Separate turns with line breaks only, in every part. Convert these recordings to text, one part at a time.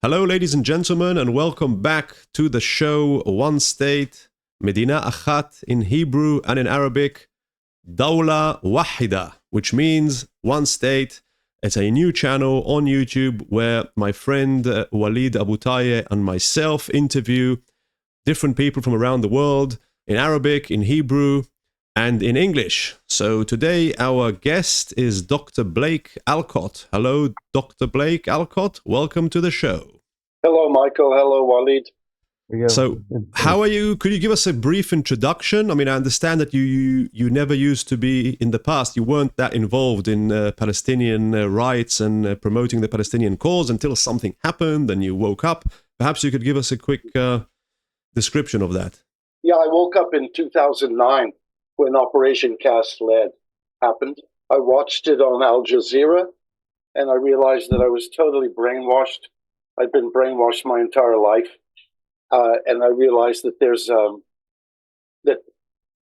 Hello, ladies and gentlemen, and welcome back to the show One State, Medina Achat in Hebrew and in Arabic, Dawla Wahida, which means one state. It's a new channel on YouTube where my friend Walid Abutaye and myself interview different people from around the world in Arabic, in Hebrew, and in English. So today our guest is Dr. Blake Alcott. Hello, Dr. Blake Alcott. Welcome to the show.
Hello, Michael. Hello, Walid.
So, how are you? Could you give us a brief introduction? I mean, I understand that you never used to be in the past. You weren't that involved in Palestinian rights and promoting the Palestinian cause until something happened and you woke up. Perhaps you could give us a quick description of that.
Yeah, I woke up in 2009 when Operation Cast Lead happened. I watched it on Al Jazeera, and I realized that I was totally brainwashed. I'd been brainwashed my entire life. And I realized that there's that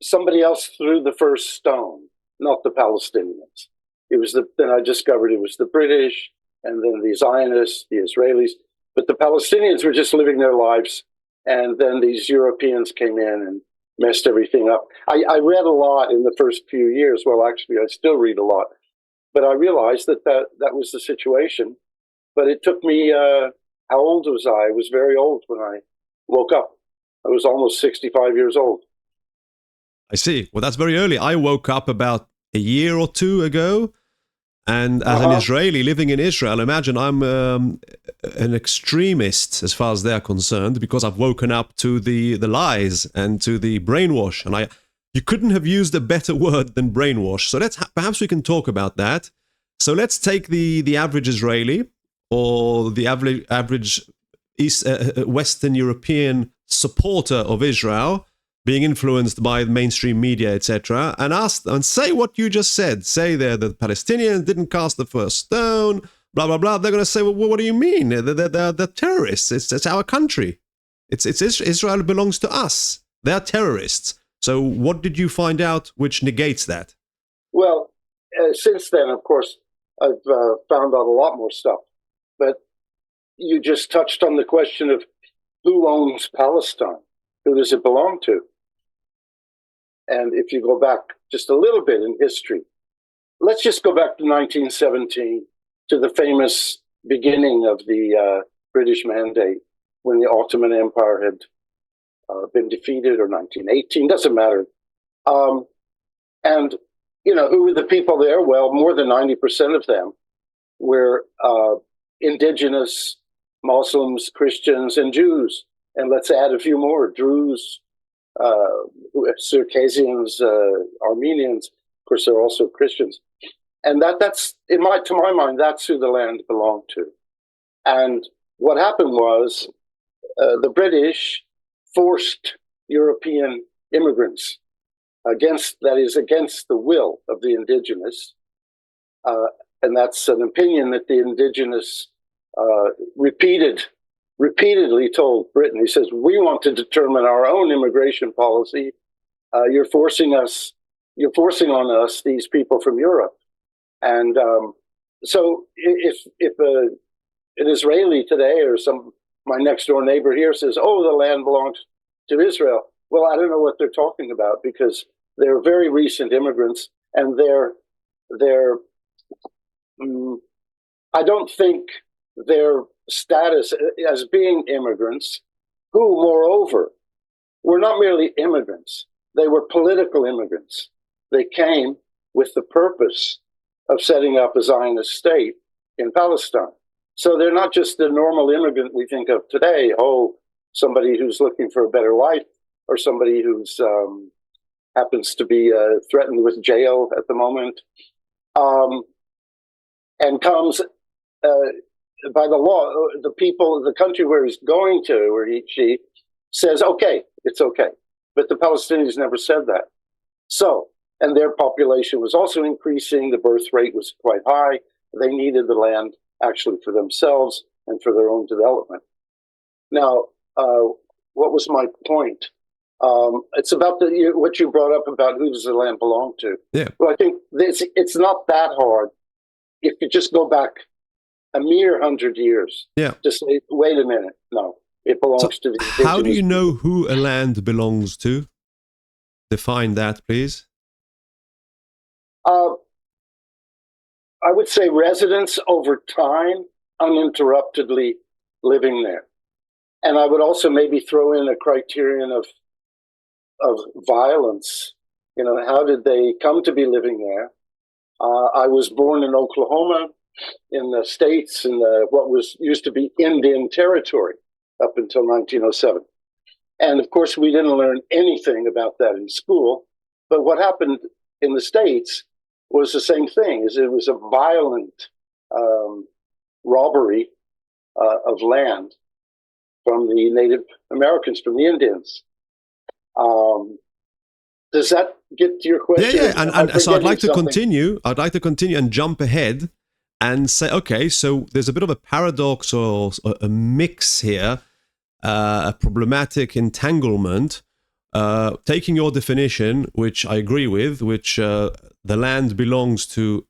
somebody else threw the first stone, not the Palestinians. Then I discovered it was the British, and then the Zionists, the Israelis. But the Palestinians were just living their lives, and then these Europeans came in and messed everything up. I read a lot in the first few years. Well, actually, I still read a lot. But I realized that was the situation. But it took me, how old was I? I was very old when I woke up. I was almost 65 years old.
I see. Well, that's very early. I woke up about a year or two ago. And as an Israeli living in Israel, imagine I'm an extremist as far as they're concerned, because I've woken up to the lies and to the brainwash. And you couldn't have used a better word than brainwash. So perhaps we can talk about that. So let's take the average Israeli or the average Western European supporter of Israel, being influenced by mainstream media, etc., and ask and say what you just said. Say there that the Palestinians didn't cast the first stone, blah blah blah. They're going to say, well, what do you mean? They're terrorists. It's our country. It's Israel belongs to us. They're terrorists. So what did you find out which negates that?
Well, since then, of course, I've found out a lot more stuff. But you just touched on the question of who owns Palestine. Who does it belong to? And if you go back just a little bit in history, let's just go back to 1917, to the famous beginning of the British Mandate, when the Ottoman Empire had been defeated, or 1918, doesn't matter. And, who were the people there? Well, more than 90% of them were indigenous Muslims, Christians, and Jews. And let's add a few more: Druze, Circassians, Armenians. Of course, they're also Christians. And that's to my mind, that's who the land belonged to. And what happened was the British forced European immigrants against the will of the indigenous. And that's an opinion that the indigenous repeatedly told Britain. He says, we want to determine our own immigration policy. You're forcing on us these people from Europe. And so if an Israeli today, or my next door neighbor here, says, oh, the land belongs to Israel, well, I don't know what they're talking about, because they're very recent immigrants, and I don't think their status as being immigrants, who, moreover, were not merely immigrants, they were political immigrants. They came with the purpose of setting up a Zionist state in Palestine. So they're not just the normal immigrant we think of today, somebody who's looking for a better life, or somebody who's happens to be threatened with jail at the moment, and comes by the law. The country where he's going to, or she says, okay, it's okay. But the Palestinians never said that. So, and their population was also increasing. The birth rate was quite high. They needed the land actually for themselves and for their own development. Now, what was my point? It's about what you brought up about who does the land belong to.
Yeah.
Well, I think it's not that hard if you just go back a mere 100 years
Yeah.
to say, wait a minute, no, it belongs to the indigenous.
How do you know who a land belongs to? Define that, please.
I would say residents over time, uninterruptedly living there. And I would also maybe throw in a criterion of violence. You know, how did they come to be living there? I was born in Oklahoma, in the States, in what was used to be Indian Territory up until 1907. And of course, we didn't learn anything about that in school. But what happened in the States was the same thing. Is it was a violent robbery of land from the Native Americans, from the Indians. Does that get to your question?
Yeah. And so I'd like to continue. I'd like to continue and jump ahead and say, okay, so there's a bit of a paradox or a mix here, a problematic entanglement. Taking your definition, which I agree with, which the land belongs to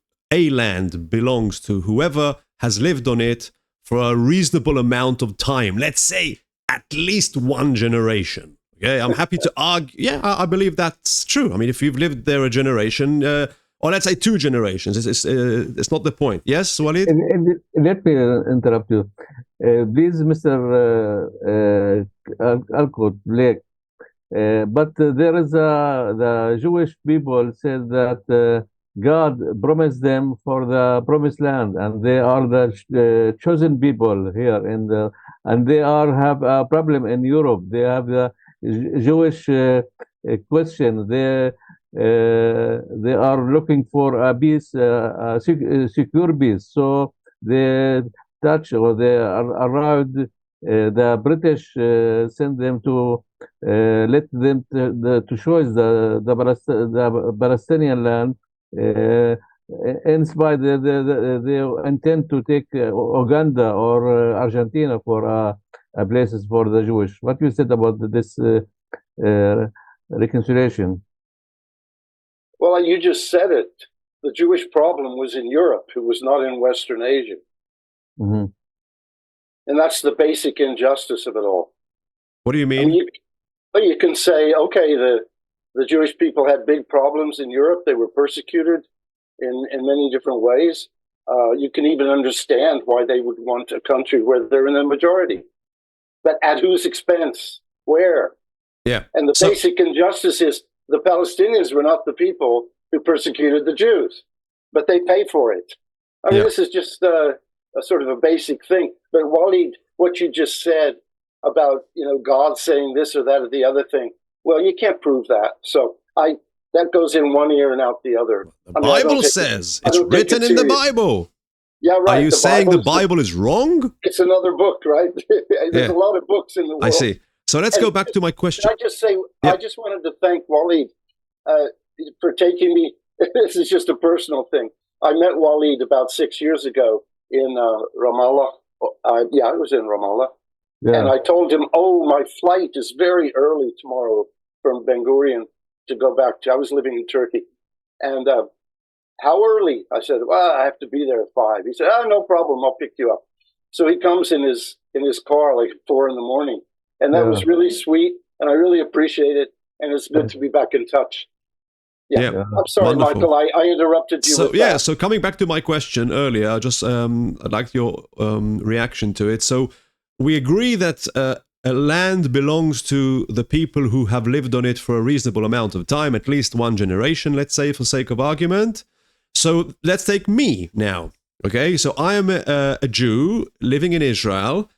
whoever has lived on it for a reasonable amount of time. Let's say at least one generation. Okay, I'm happy to argue. Yeah, I believe that's true. I mean, if you've lived there a generation, or let's say 2 generations, it's not the point. Yes, Walid?
Let me interrupt you. Please, Mr. Alcott, Blake. But there is the Jewish people said that God promised them for the promised land, and they are the chosen people here and they have a problem in Europe. They have the Jewish question. They are looking for a peace, a secure peace. So they touch or they arrived. The British sent them to let them to choose the Palestinian land. In spite they intend to take Uganda or Argentina for places for the Jewish. What you said about this reconciliation?
Well, you just said it. The Jewish problem was in Europe. It was not in Western Asia.
Mm-hmm.
And that's the basic injustice of it all.
What do you mean?
I mean, you can say, okay, the Jewish people had big problems in Europe. They were persecuted in many different ways. You can even understand why they would want a country where they're in the majority. But at whose expense? Where?
Yeah.
And the basic injustice is the Palestinians were not the people who persecuted the Jews, but they pay for it. I mean, this is just a sort of a basic thing. But Walid, what you just said about, you know, God saying this or that or the other thing, well, you can't prove that. So that goes in one ear and out the other.
The Bible says it's written in the Bible.
Yeah, right.
Are you saying the Bible is wrong?
It's another book, right? There's a lot of books in the world.
I see. So let's go back to my question.
Can I just say, I just wanted to thank Walid for taking me. This is just a personal thing. I met Walid about 6 years ago in Ramallah. I was in Ramallah. Yeah. And I told him, my flight is very early tomorrow from Ben Gurion to go back to, I was living in Turkey. And how early? I said, well, I have to be there at 5. He said, no problem, I'll pick you up. So he comes in his car like 4 a.m. And that was really sweet. And I really appreciate it. And it's good to be back in touch. Yeah. I'm sorry, wonderful. Michael, I interrupted you.
So coming back to my question earlier, I'd like your reaction to it. So we agree that a land belongs to the people who have lived on it for a reasonable amount of time, at least one generation, let's say, for sake of argument. So let's take me now. Okay, so I am a Jew living in Israel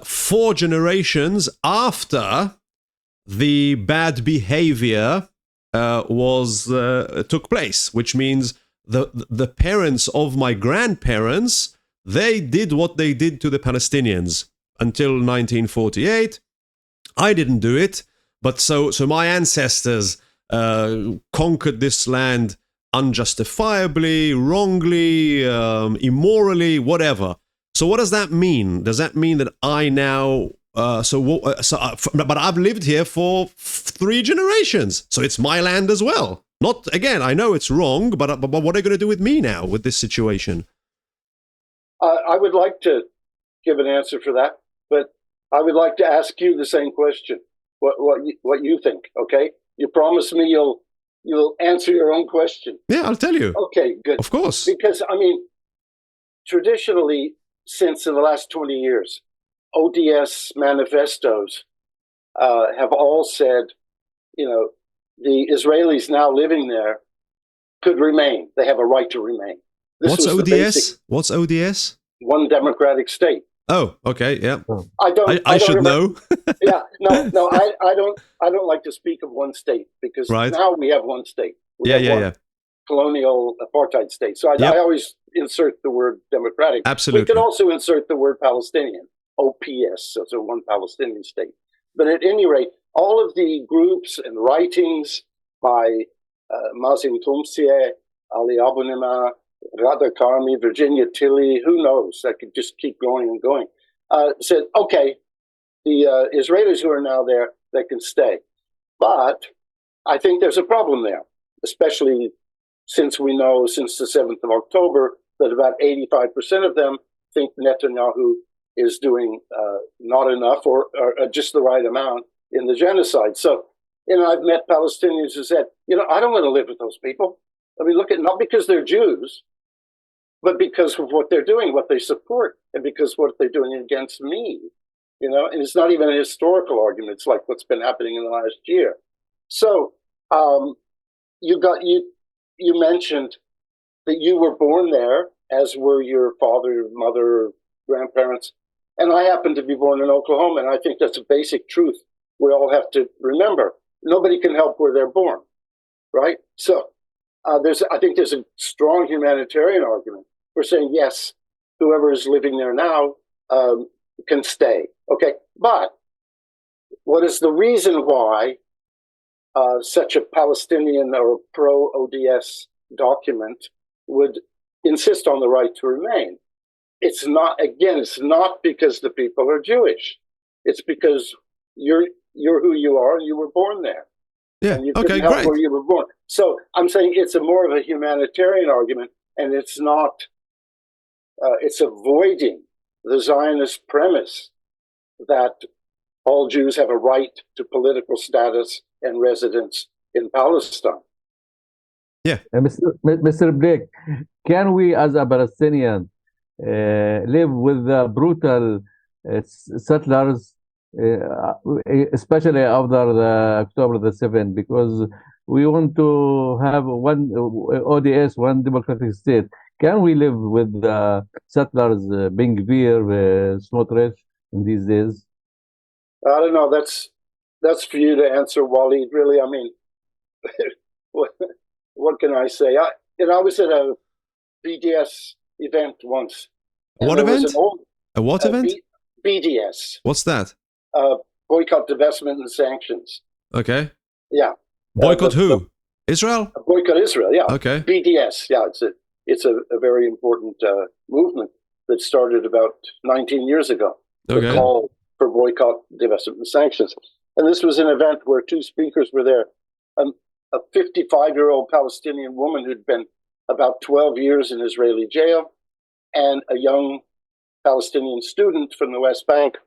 4 generations after the bad behavior took place, which means the parents of my grandparents, they did what they did to the Palestinians until 1948. I didn't do it, but so my ancestors conquered this land unjustifiably, wrongly, immorally, whatever. So what does that mean? Does that mean that I now but I've lived here for 3 generations, so it's my land as well. Not, again, I know it's wrong, but what are you going to do with me now with this situation?
I would like to give an answer for that, but I would like to ask you the same question. What you think? Okay, you promise me you'll answer your own question.
Yeah, I'll tell you.
Okay, good.
Of course.
Because I mean, traditionally, since in the last 20 years, ODS manifestos have all said, you know, the Israelis now living there could remain. They have a right to remain.
What's ODS? What's ODS?
One democratic state.
Oh, okay, yeah.
I
should know.
Yeah, no, I don't like to speak of one state because now we have one state. We have one colonial apartheid state. So I always insert the word democratic.
Absolutely.
We could also insert the word Palestinian, OPS, so one Palestinian state. But at any rate, all of the groups and writings by Mazin Tumsie, Ali Abunimah, Radha Karmi, Virginia Tilley, who knows? I could just keep going and going. Said, okay, the Israelis who are now there, they can stay. But I think there's a problem there, especially since we know since the 7th of October that about 85% of them think Netanyahu is doing not enough or just the right amount in the genocide. So, you know, I've met Palestinians who said, you know, I don't want to live with those people. I mean, look at, not because they're Jews, but because of what they're doing, what they support, and because what they're doing against me, you know, and it's not even a historical argument. It's like what's been happening in the last year. So you mentioned that you were born there, as were your father, mother, grandparents, and I happen to be born in Oklahoma, and I think that's a basic truth we all have to remember. Nobody can help where they're born, right? So I think there's a strong humanitarian argument for saying, yes, whoever is living there now can stay. Okay, but what is the reason why such a Palestinian or pro-ODS document would insist on the right to remain? It's not, again, it's not because the people are Jewish. It's because you're who you are and you were born there.
Yeah,
and you couldn't help where you were born. So I'm saying it's a more of a humanitarian argument, and it's not, it's avoiding the Zionist premise that all Jews have a right to political status and residence in Palestine.
Yeah.
Mr. Blake, can we as a Palestinian live with the brutal settlers, especially after the October the 7th, because we want to have one ODS, one democratic state. Can we live with the settlers, Ben-Gvir, Smotrich, in these days?
I don't know. That's for you to answer, Waleed. Really, I mean, what can I say? I was at a BDS event once.
What event? A what event?
BDS.
What's that?
Boycott, divestment, and sanctions.
Okay.
Yeah.
Boycott who? Israel?
Boycott Israel. Yeah.
Okay.
BDS. Yeah, it's a very important movement that started about 19 years ago.
Okay.
The call for boycott, divestment, and sanctions. And this was an event where two speakers were there. A 55-year-old Palestinian woman who'd been about 12 years in Israeli jail, and a young Palestinian student from the West Bank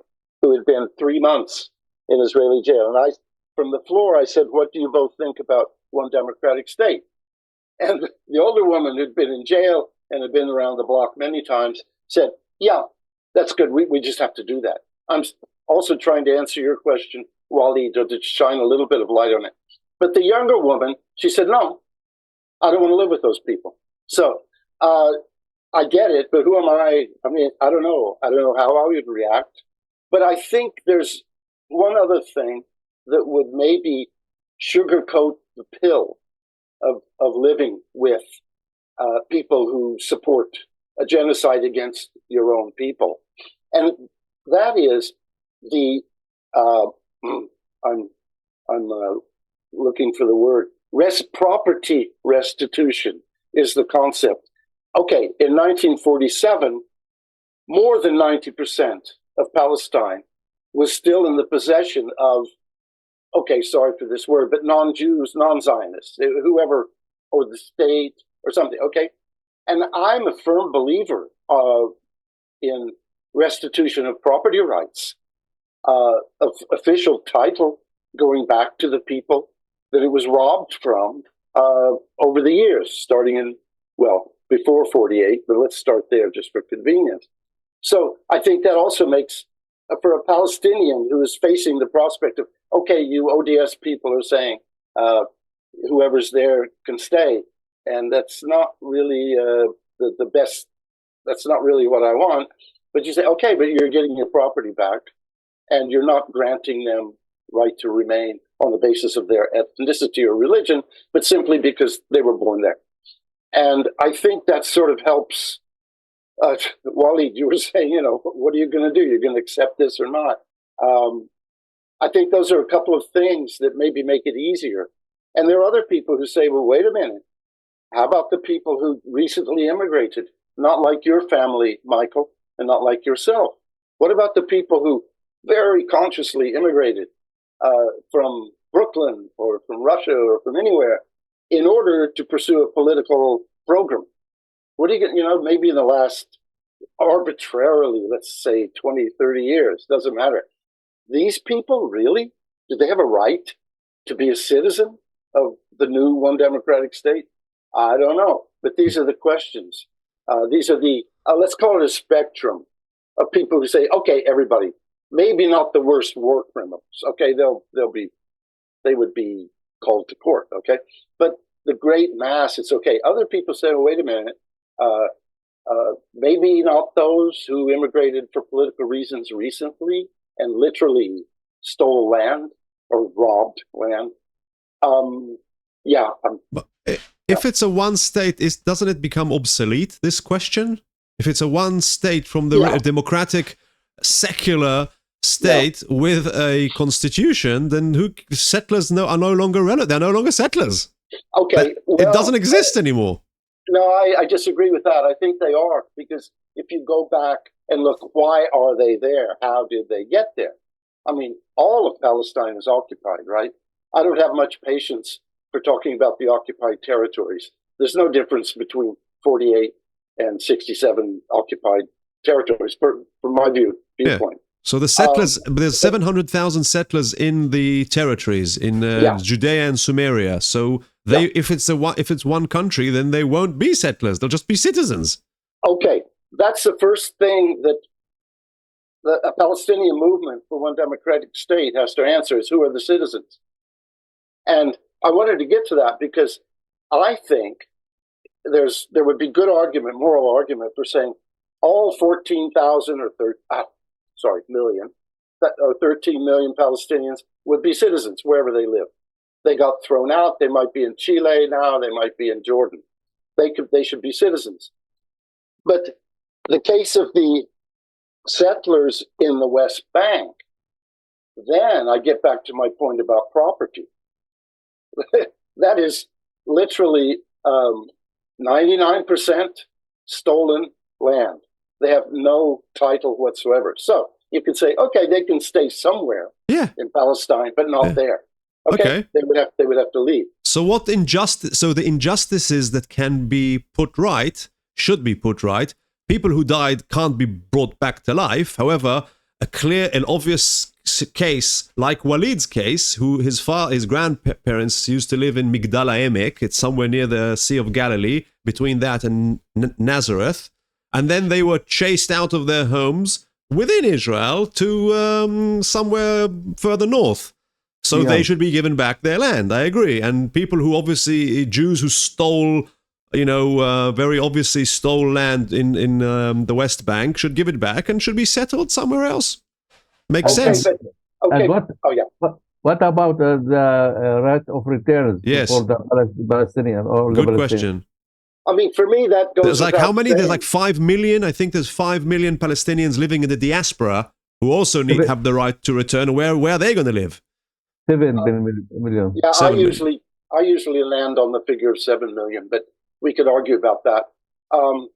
who had been 3 months in Israeli jail. And from the floor, I said, what do you both think about one democratic state? And the older woman who'd been in jail and had been around the block many times said, yeah, that's good. We just have to do that. I'm also trying to answer your question, Waleed, or to shine a little bit of light on it. But the younger woman, she said, no, I don't want to live with those people. So I get it, but who am I? I mean, I don't know. I don't know how I would react. But I think there's one other thing that would maybe sugarcoat the pill of living with people who support a genocide against your own people. And that is the, I'm looking for the word, property restitution is the concept. Okay, in 1947, more than 90% of Palestine was still in the possession of, okay, sorry for this word, but non-Jews, non-Zionists, whoever, or the state or something, okay? And I'm a firm believer of in restitution of property rights, of official title going back to the people that it was robbed from over the years, starting in, well, before 48, but let's start there just for convenience. So I think that also makes, for a Palestinian who is facing the prospect of, okay, you ODS people are saying whoever's there can stay, and that's not really the best, that's not really what I want. But you say, okay, but you're getting your property back, and you're not granting them right to remain on the basis of their ethnicity or religion, but simply because they were born there. And I think that sort of helps. Waleed, you were saying, you know, what are you going to do? You're going to accept this or not? I think those are a couple of things that maybe make it easier. And there are other people who say, well, wait a minute. How about the people who recently immigrated? Not like your family, Michael, and not like yourself. What about the people who very consciously immigrated from Brooklyn or from Russia or from anywhere in order to pursue a political program? What do you get, you know, maybe in the last arbitrarily, let's say 20, 30 years, doesn't matter. These people really, do they have a right to be a citizen of the new one democratic state? I don't know, but these are the questions. These are the, let's call it a spectrum of people who say, okay, everybody, maybe not the worst war criminals. Okay, they would be called to court. Okay, but the great mass, it's okay. Other people say, well, wait a minute, maybe not those who immigrated for political reasons recently and literally stole land or robbed land.
But if it's a one state, doesn't it become obsolete, this question? If it's a one state from the democratic, secular state with a constitution, then settlers are no longer relevant. They're no longer settlers.
Okay.
It doesn't exist anymore.
No, I disagree with that. I think they are, because if you go back and look, why are they there? How did they get there? I mean, all of Palestine is occupied, right? I don't have much patience for talking about the occupied territories. There's no difference between 48 and 67 occupied territories, from my viewpoint.
So the settlers, there's 700,000 settlers in the territories in Judea and Samaria. So if it's one country, then they won't be settlers; they'll just be citizens.
Okay, that's the first thing that a Palestinian movement for one democratic state has to answer: is who are the citizens? And I wanted to get to that because I think there would be good argument, moral argument, for saying all 14,000 million, or 13 million Palestinians would be citizens wherever they live. They got thrown out. They might be in Chile now. They might be in Jordan. They should be citizens. But the case of the settlers in the West Bank, then I get back to my point about property. That is literally 99% stolen land. They have no title whatsoever. So you could say, okay, they can stay somewhere in Palestine, but not there. Okay. They would have to leave.
So the injustices that can be put right should be put right. People who died can't be brought back to life. However, a clear and obvious case like Waleed's case, who his grandparents used to live in Migdal HaEmek, it's somewhere near the Sea of Galilee, between that and Nazareth, and then they were chased out of their homes within Israel to somewhere further north. So they should be given back their land. I agree. And people who Jews who stole, very obviously stole land in the West Bank should give it back and should be settled somewhere else. Makes sense.
And what about the right of return for the Palestinian?
Good question.
I mean, for me, that goes.
There's like how many? There's like 5 million. I think there's 5 million Palestinians living in the diaspora who also have the right to return. Where are they going to live?
7 million.
Yeah, I usually land on the figure of 7 million, but we could argue about that. I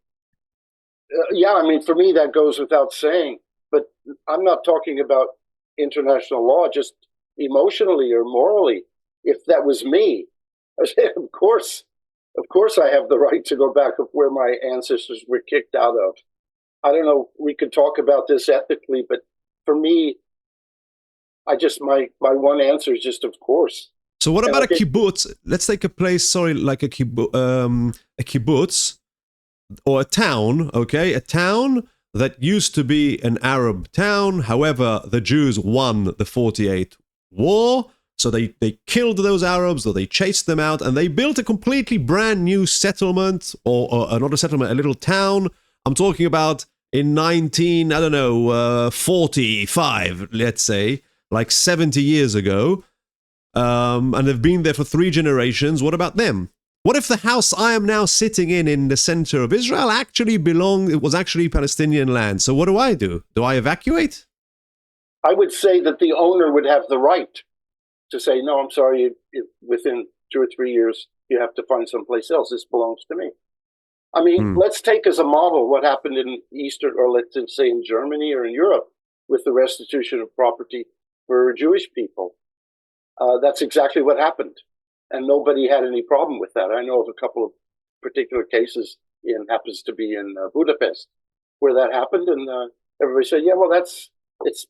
mean, for me, that goes without saying. But I'm not talking about international law, just emotionally or morally. If that was me, of course I have the right to go back of where my ancestors were kicked out of. I don't know, we could talk about this ethically, but for me, my one answer is just, of course.
So what about a kibbutz? Let's take a place, like a kibbutz or a town, okay? A town that used to be an Arab town. However, the Jews won the 48 war. So they killed those Arabs, or they chased them out, and they built a completely brand new settlement, or not a settlement, a little town. I'm talking about in 45, let's say, like 70 years ago. And they've been there for 3 generations. What about them? What if the house I am now sitting in the center of Israel it was actually Palestinian land? So what do? Do I evacuate?
I would say that the owner would have the right to say, no, I'm sorry, within 2 or 3 years, you have to find someplace else. This belongs to me. I mean, let's take as a model what happened in Eastern, or let's say in Germany or in Europe, with the restitution of property for Jewish people. That's exactly what happened. And nobody had any problem with that. I know of a couple of particular cases, happens to be in Budapest, where that happened. And everybody said, yeah, well, it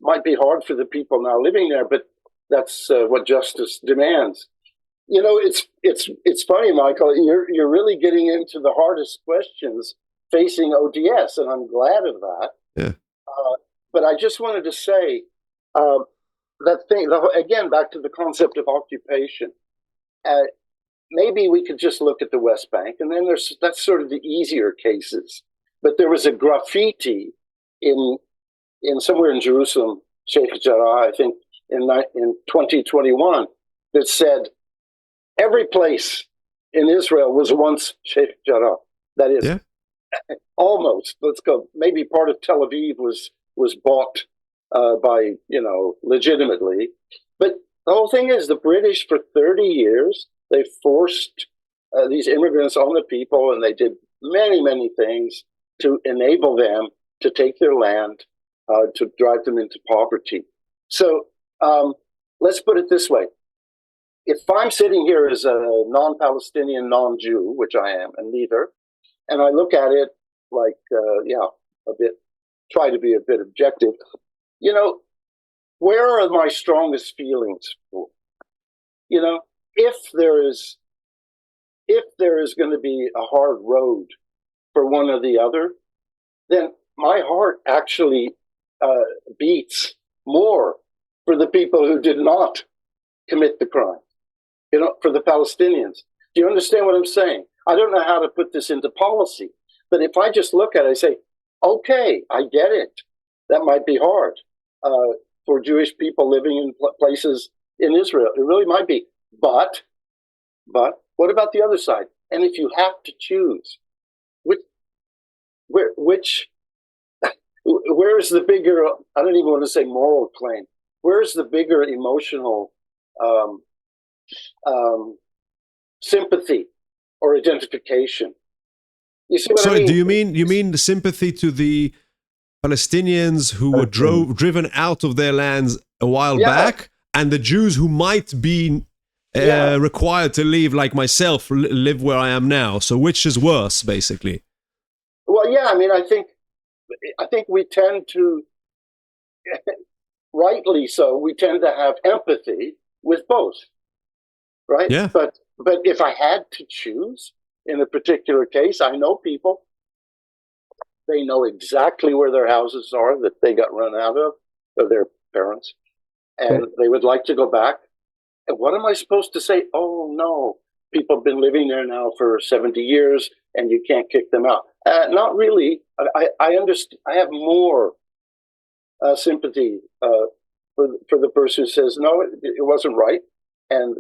might be hard for the people now living there, but that's what justice demands. You know, it's funny, Michael. You're really getting into the hardest questions facing ODS, and I'm glad of that.
Yeah.
But I just wanted to say that thing again, back to the concept of occupation. Maybe we could just look at the West Bank, and then that's sort of the easier cases. But there was a graffiti in somewhere in Jerusalem, Sheikh Jarrah, I think, in 2021, that said every place in Israel was once Sheikh Jarrah. That is, almost. Let's go. Maybe part of Tel Aviv was bought by, legitimately. But the whole thing is, the British for 30 years, they forced these immigrants on the people, and they did many, many things to enable them to take their land, to drive them into poverty. So let's put it this way. If I'm sitting here as a non-Palestinian, non-Jew, which I am, and neither, and I look at it like, try to be a bit objective, where are my strongest feelings for? If there is going to be a hard road for one or the other, then my heart actually beats more for the people who did not commit the crime, for the Palestinians. Do you understand what I'm saying? I don't know how to put this into policy, but if I just look at it, I say, okay, I get it. That might be hard for Jewish people living in places in Israel. It really might be. But what about the other side? And if you have to choose, where is the bigger, I don't even want to say moral claim, where's the bigger emotional sympathy or identification? You see what I mean?
Do you mean the sympathy to the Palestinians who were driven out of their lands a while back, and the Jews who might be required to leave, like myself, live where I am now? So which is worse, basically?
Well, yeah, I mean, I think we tend to, rightly so, we tend to have empathy with both, right?
Yeah.
But if I had to choose in a particular case, I know people, they know exactly where their houses are that they got run out of their parents, and they would like to go back. And what am I supposed to say? Oh, no, people have been living there now for 70 years, and you can't kick them out. Not really. I understand. I have more sympathy for the person who says, no, it wasn't right, and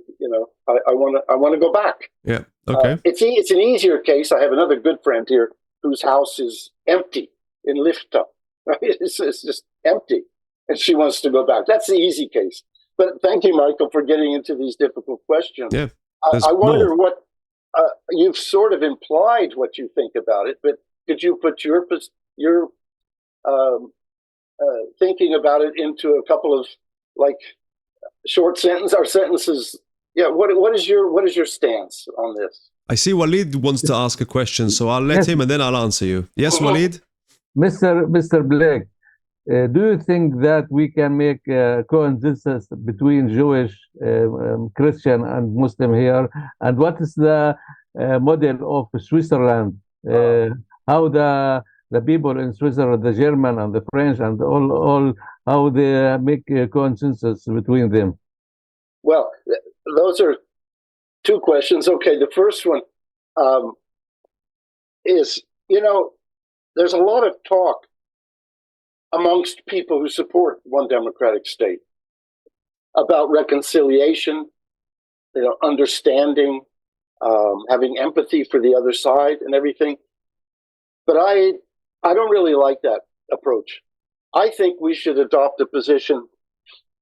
I want to go back.
Yeah. Okay.
It's an easier case. I have another good friend here whose house is empty in Lifta. Right? It's just empty, and she wants to go back. That's the easy case. But thank you, Michael, for getting into these difficult questions.
Yeah.
I wonder what you've sort of implied what you think about it, but could you put your thinking about it into a couple of short sentences? Yeah. What is your stance on this?
I see Walid wants to ask a question, so I'll let him and then I'll answer you. Yes, Walid?
Mr. Blake, do you think that we can make coexistence between Jewish, Christian, and Muslim here? And what is the model of Switzerland? How the people in Switzerland, the German and the French, and all how they make consensus between them?
Well, those are two questions. Okay, the first one is, there's a lot of talk amongst people who support one democratic state about reconciliation, understanding, having empathy for the other side and everything. But I don't really like that approach. I think we should adopt a position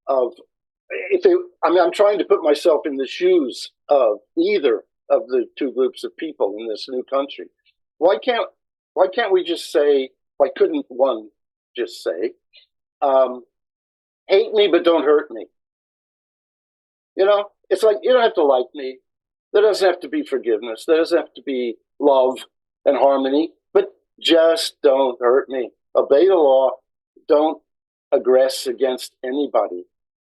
of, I'm trying to put myself in the shoes of either of the two groups of people in this new country. Why can't we just say, why couldn't one just say, hate me, but don't hurt me? It's like, you don't have to like me. There doesn't have to be forgiveness. There doesn't have to be love and harmony, but just don't hurt me. Obey the law. Don't aggress against anybody.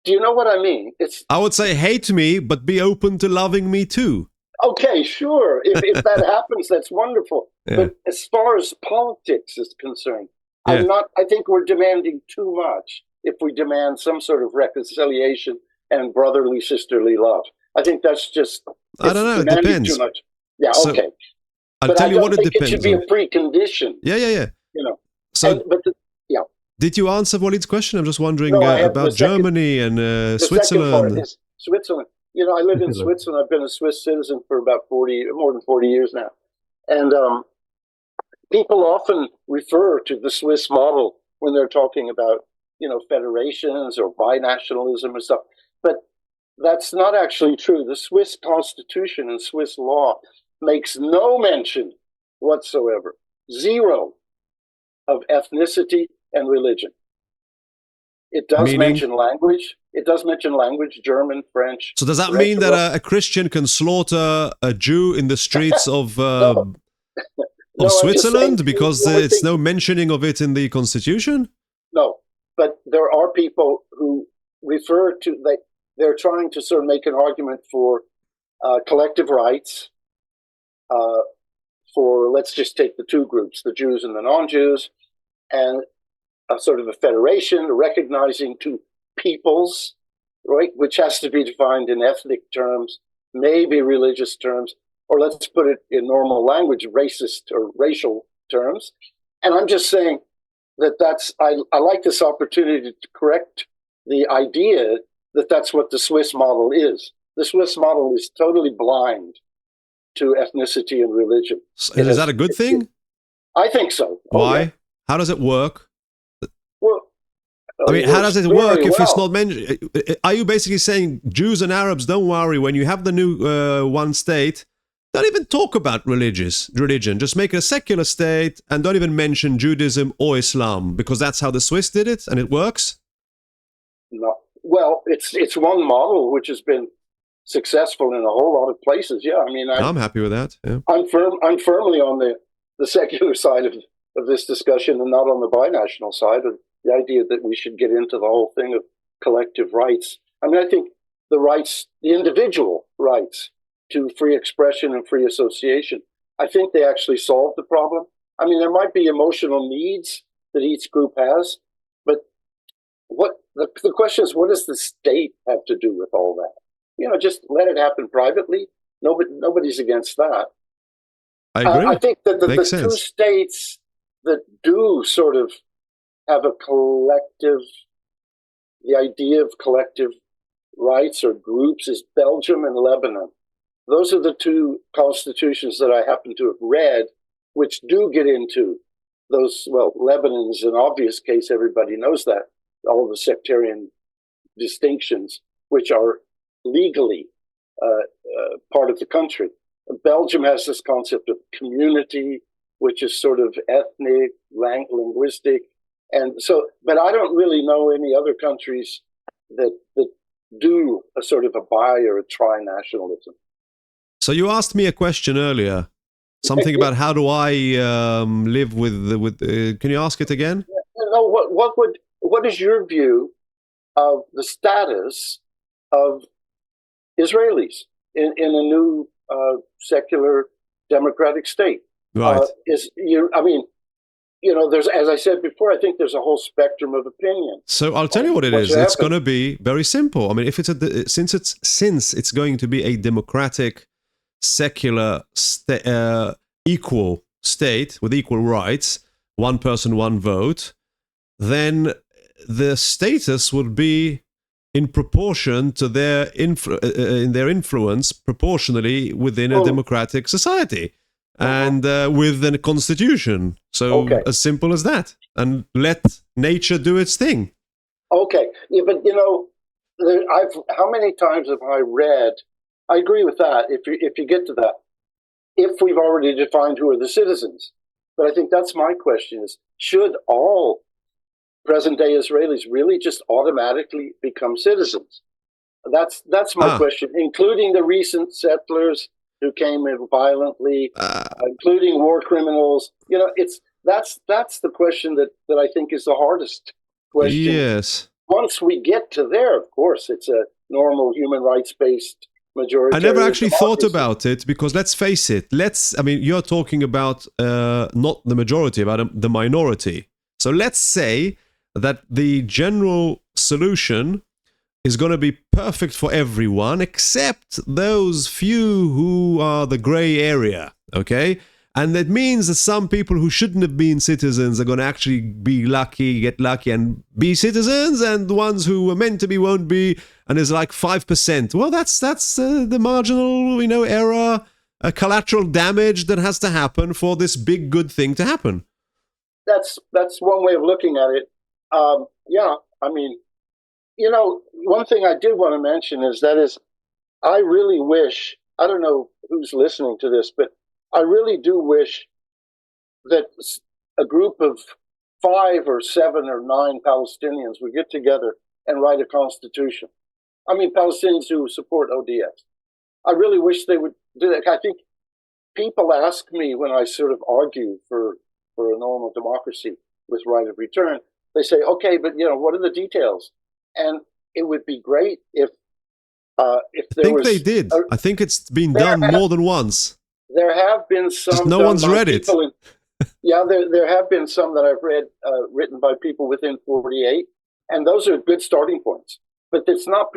Do you know what I mean?
I would say hate me, but be open to loving me too.
Okay, sure. If that happens, that's wonderful. Yeah. But as far as politics is concerned, I think we're demanding too much if we demand some sort of reconciliation and brotherly, sisterly love. I think that's just,
I don't know, it depends.
Too much. Yeah, so, okay.
I'll tell you what it depends on.
It should be a precondition.
Yeah.
So,
did you answer Walid's question? I'm just wondering about Germany and Switzerland.
Switzerland. I live in Switzerland. I've been a Swiss citizen for about more than 40 years now. And people often refer to the Swiss model when they're talking about, federations or binationalism or stuff. But that's not actually true. The Swiss Constitution and Swiss law makes no mention whatsoever, zero, of ethnicity and religion. It does mention language. It does mention language, German, French.
So does that mean that a Christian can slaughter a Jew in the streets of Switzerland because it's no mentioning of it in the Constitution?
No, but there are people who refer to, they're trying to sort of make an argument for collective rights for, let's just take the two groups, the Jews and the non-Jews, and a sort of a federation recognizing two peoples, right, which has to be defined in ethnic terms, maybe religious terms, or let's put it in normal language, racist or racial terms. And I'm just saying that I like this opportunity to correct the idea that that's what the Swiss model is. The Swiss model is totally blind to ethnicity and religion.
Is that a good thing?
I think so.
Why? Yeah. How does it work?
Well,
how does it work if it's not mentioned? Are you basically saying Jews and Arabs, don't worry, when you have the new one state, don't even talk about religion. Just make it a secular state and don't even mention Judaism or Islam, because that's how the Swiss did it and it works?
No. Well, it's one model which has been successful in a whole lot of places. Yeah, I'm
happy with that. Yeah.
I'm firmly on the secular side of this discussion and not on the binational side of the idea that we should get into the whole thing of collective rights. I think the individual rights to free expression and free association, I think they actually solve the problem. There might be emotional needs that each group has, but the question is, what does the state have to do with all that? Just let it happen privately. Nobody's against that.
I agree.
I think that the two states that do sort of have the idea of collective rights or groups is Belgium and Lebanon. Those are the two constitutions that I happen to have read, which do get into those. Well, Lebanon is an obvious case. Everybody knows that. All the sectarian distinctions, which are legally part of the country. Belgium has this concept of community, which is sort of ethnic, linguistic. And so, but I don't really know any other countries that do a sort of a bi or a tri-nationalism.
So you asked me a question earlier. Something about how do I live with? Can you ask it again?
No, what is your view of the status of Israelis in a new secular democratic state?
Right.
There's, as I said before, I think there's a whole spectrum of opinion.
So I'll tell you what it is. It's going to be very simple. I mean, if it's since it's going to be a democratic, secular, equal state with equal rights, one person, one vote, then the status would be in proportion to their influence proportionally within a democratic society. And with a constitution. So as simple as that. And let nature do its thing.
Okay. Yeah, but how many times have I read, I agree with that, if you get to that, if we've already defined who are the citizens. But I think that's my question is, should all present-day Israelis really just automatically become citizens? That's my question, including the recent settlers who came in violently, including war criminals. That's the question that I think is the hardest question.
Yes.
Once we get to there, of course, it's a normal human rights-based majority.
I never actually thought about it because let's face it. You're talking about not the majority, about the minority. So let's say that the general solution is going to be perfect for everyone except those few who are the gray area, okay? And that means that some people who shouldn't have been citizens are going to actually get lucky and be citizens, and the ones who were meant to be won't be, and there's like 5%. Well, that's the marginal, error, collateral damage that has to happen for this big good thing to happen.
That's one way of looking at it. One thing I did want to mention is I really wish, I don't know who's listening to this, but I really do wish that a group of 5 or 7 or 9 Palestinians would get together and write a constitution. Palestinians who support ODS. I really wish they would do that. I think people ask me when I sort of argue for a normal democracy with right of return, they say, okay, but what are the details? And it would be great if there was...
they did. I think it's been done more than once.
There have been some...
Just no one's read it.
There have been some that I've read written by people within 48, and those are good starting points. But it's not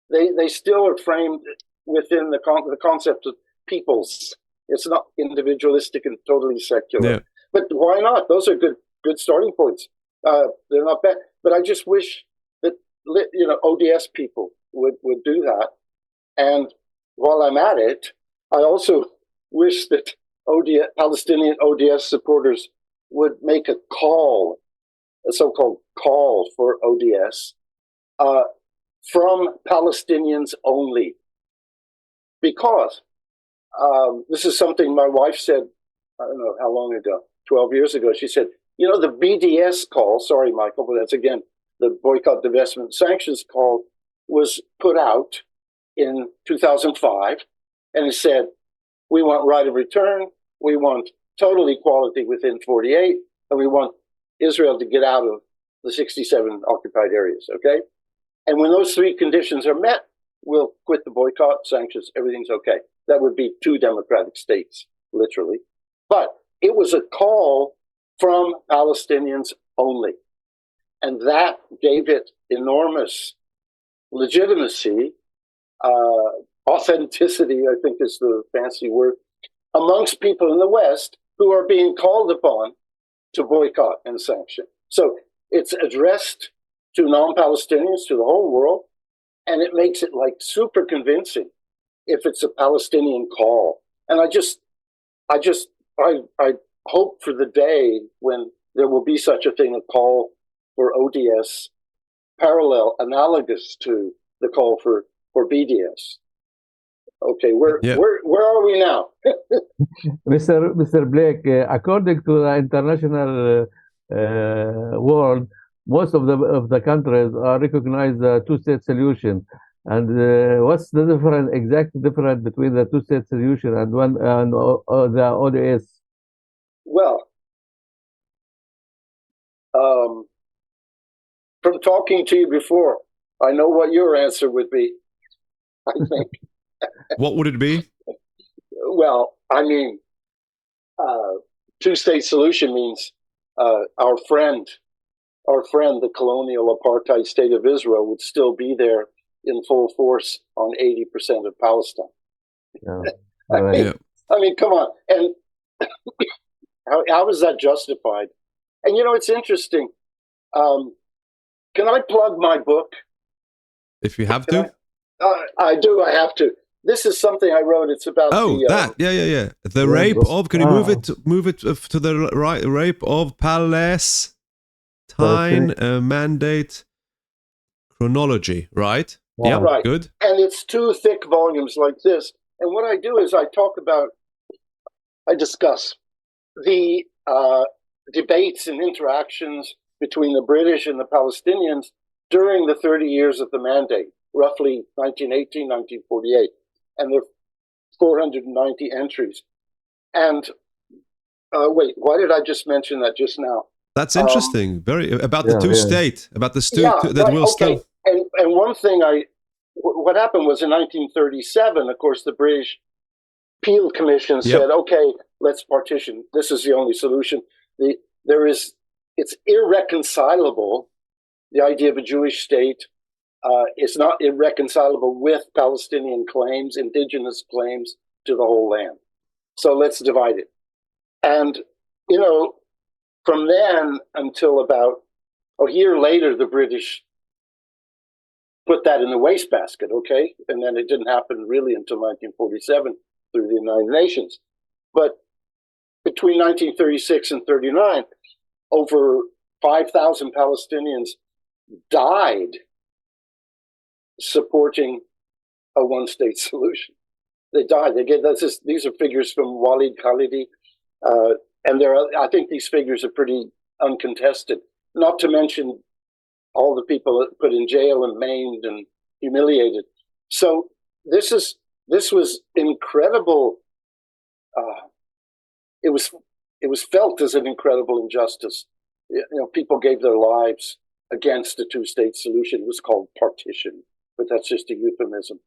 they still are framed within the concept of peoples. It's not individualistic and totally secular. Yeah. But why not? Those are good starting points. They're not bad. But I just wish that ODS people would do that. And while I'm at it, I also wish that Palestinian ODS supporters would make a call, a so-called call for ODS, from Palestinians only. Because this is something my wife said, I don't know how long ago, 12 years ago. She said, the BDS call, sorry, Michael, but that's again, the boycott, divestment, sanctions call was put out in 2005. And it said, we want right of return, we want total equality within 48, and we want Israel to get out of the 67 occupied areas, okay? And when those 3 conditions are met, we'll quit the boycott, sanctions, everything's okay. That would be 2 democratic states, literally. But it was a call from Palestinians only. And that gave it enormous legitimacy, authenticity, I think is the fancy word, amongst people in the West who are being called upon to boycott and sanction. So it's addressed to non-Palestinians, to the whole world, and it makes it like super convincing if it's a Palestinian call. And I hope for the day when there will be such a thing, a call for ODS, analogous to the call for BDS. Okay, where are we now?
Mr. Blake, according to the international world, most of the countries are recognize the 2-state solution. And what's the exact difference between the two-state solution and the ODS?
Well, from talking to you before, I know what your answer would be. I think.
What would it be?
Well, I mean, two-state solution means our friend, the colonial apartheid state of Israel, would still be there in full force on 80% of Palestine.
Yeah.
I mean, come on. And how is that justified? And, it's interesting. Can I plug my book?
If you have to?
I do. I have to. This is something I wrote. It's about
Yeah. The rape of. Can you move it to the right? Rape of Palestine mandate chronology. Right.
Wow.
Yeah.
Right.
Good.
And it's 2 thick volumes like this. And what I do is I discuss the debates and interactions between the British and the Palestinians during the 30 years of the mandate, roughly 1918, 1948. And there are 490 entries. And wait, why did I just mention that just now?
That's interesting. Very about the two-state, about the still.
And one thing what happened was in 1937, of course, the British Peel Commission said, okay, let's partition. This is the only solution. It's irreconcilable. The idea of a Jewish state is not irreconcilable with Palestinian claims, indigenous claims to the whole land. So let's divide it. And, from then until about a year later, the British put that in the wastebasket, okay? And then it didn't happen really until 1947 through the United Nations. But between 1936 and 39, over 5,000 Palestinians died supporting a one-state solution. They died. These are figures from Walid Khalidi, and I think these figures are pretty uncontested. Not to mention all the people put in jail and maimed and humiliated. So this was incredible. It was felt as an incredible injustice. People gave their lives against a two-state solution. It was called partition, but that's just a euphemism.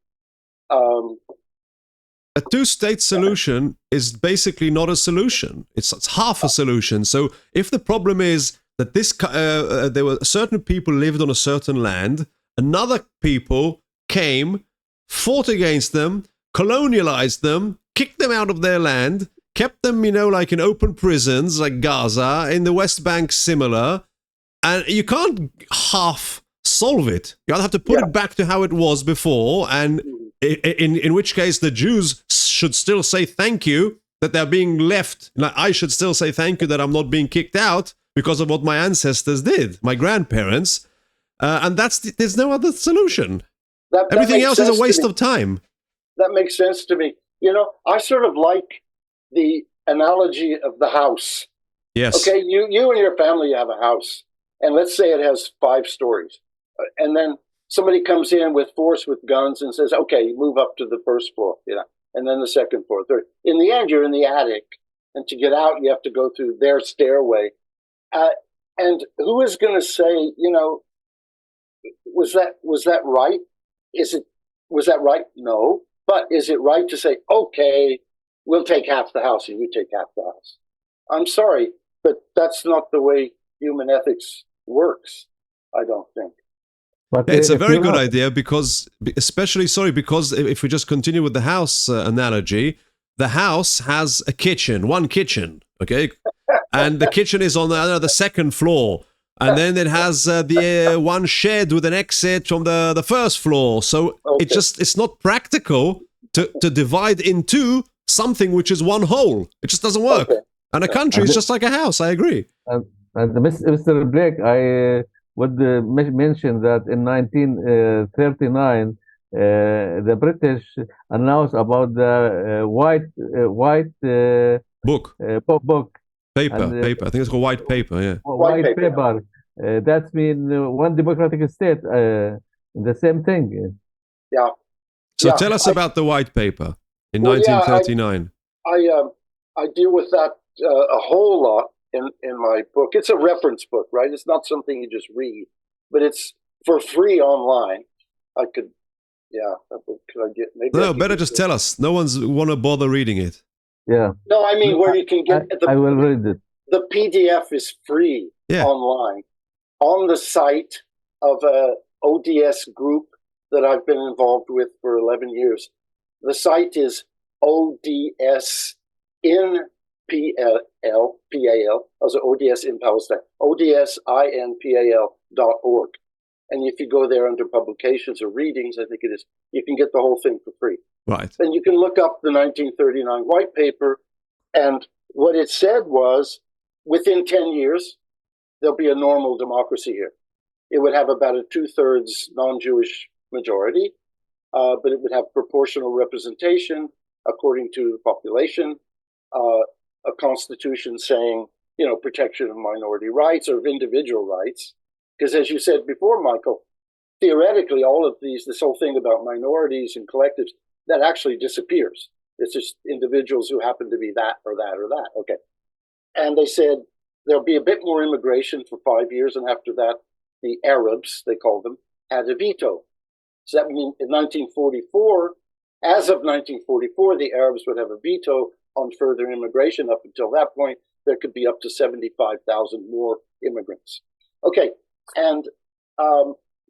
A two-state solution is basically not a solution. It's half a solution. So if the problem is that there were certain people lived on a certain land, another people came, fought against them, colonialized them, kicked them out of their land, kept them, like in open prisons like Gaza, in the West Bank similar, and you can't half solve it. You have to put it back to how it was before, and in which case the Jews should still say thank you that they're being left. Like, I should still say thank you that I'm not being kicked out because of what my ancestors did, my grandparents, and there's no other solution. Everything else is a waste of time.
That makes sense to me. I sort of like the analogy of the house.
Yes.
Okay, you and your family have a house, and let's say it has 5 stories, and then somebody comes in with force with guns and says, okay, move up to the first floor, and then the second floor, third. In the end, you're in the attic, and to get out, you have to go through their stairway. And who is going to say, was that right? Was that right? No. But is it right to say, okay, we'll take half the house and you take half the house? I'm sorry, but that's not the way human ethics works, I don't think.
But
it's a very good idea because if we just continue with the house analogy, the house has one kitchen, okay? And the kitchen is on the second floor. And then it has the one shed with an exit from the first floor. So it's not practical to divide into something which is one whole. It just doesn't work. Okay. And a country is just like a house. I agree.
And Mr. Blake, I would mention that in 1939, the British announced about the white
book. Paper. I think it's called white paper, yeah.
White paper. That's mean one democratic state, the same thing.
Yeah.
So
Yeah.
tell us about the white paper in
Well, yeah,
1939.
I deal with that a whole lot in my book. It's a reference book, right? It's not something you just read, but it's for free online. I could, yeah. Could I get maybe?
No, better just tell us. No one's want to bother reading it.
Yeah.
No, I mean where you can get
I will read it.
the PDF is free online on the site of a ODS group that I've been involved with for 11 years. The site is ODS in PAL, also ODS in Palestine, ODSINPAL.org. And if you go there under publications or readings, I think it is, you can get the whole thing for free.
Right.
And you can look up the 1939 white paper. And what it said was, within 10 years, there'll be a normal democracy here. It would have about a 2/3 non-Jewish majority, but it would have proportional representation according to the population, a constitution saying, protection of minority rights or of individual rights. Because as you said before, Michael, theoretically, all of this whole thing about minorities and collectives, that actually disappears. It's just individuals who happen to be that or that or that. Okay. And they said there'll be a bit more immigration for 5 years, and after that, the Arabs, they called them, had a veto. So that means in 1944, as of 1944, the Arabs would have a veto on further immigration. Up until that point, there could be up to 75,000 more immigrants. Okay, and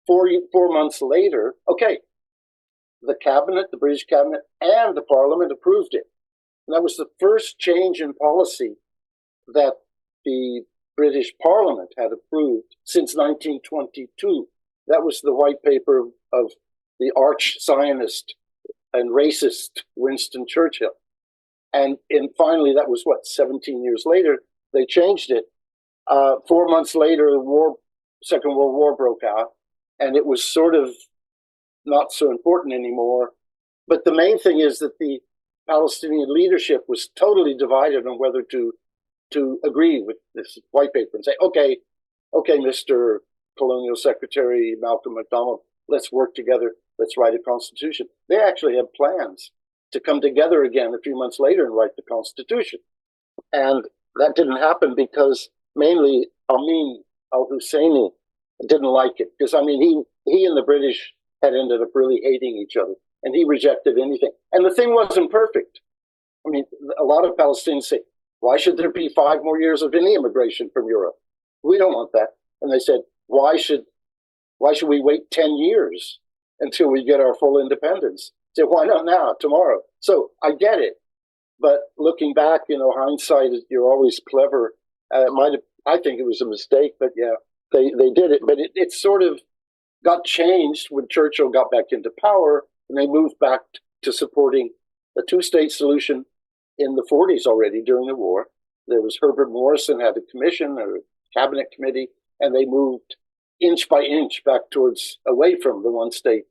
4 months later, the cabinet, the British cabinet, and the parliament approved it. And that was the first change in policy that the British Parliament had approved since 1922. That was the white paper of the arch-Zionist and racist Winston Churchill. And finally, that was 17 years later, they changed it. 4 months later, the Second World War broke out, and it was sort of not so important anymore. But the main thing is that the Palestinian leadership was totally divided on whether to agree with this white paper and say, okay, Mr. Colonial Secretary Malcolm MacDonald, let's work together, let's write a constitution. They actually had plans to come together again a few months later and write the constitution. And that didn't happen because mainly Amin al-Husseini didn't like it. Because, he and the British had ended up really hating each other, and he rejected anything. And the thing wasn't perfect. A lot of Palestinians say, why should there be 5 more years of any immigration from Europe? We don't want that. And they said, why should we wait 10 years until we get our full independence? Say, why not now, tomorrow? So I get it. But looking back, hindsight, you're always clever. I think it was a mistake, but yeah, they did it. But it sort of got changed when Churchill got back into power, and they moved back to supporting a 2-state solution in the 40s already during the war. There was Herbert Morrison had a commission or a cabinet committee, and they moved inch by inch back away from the 1 state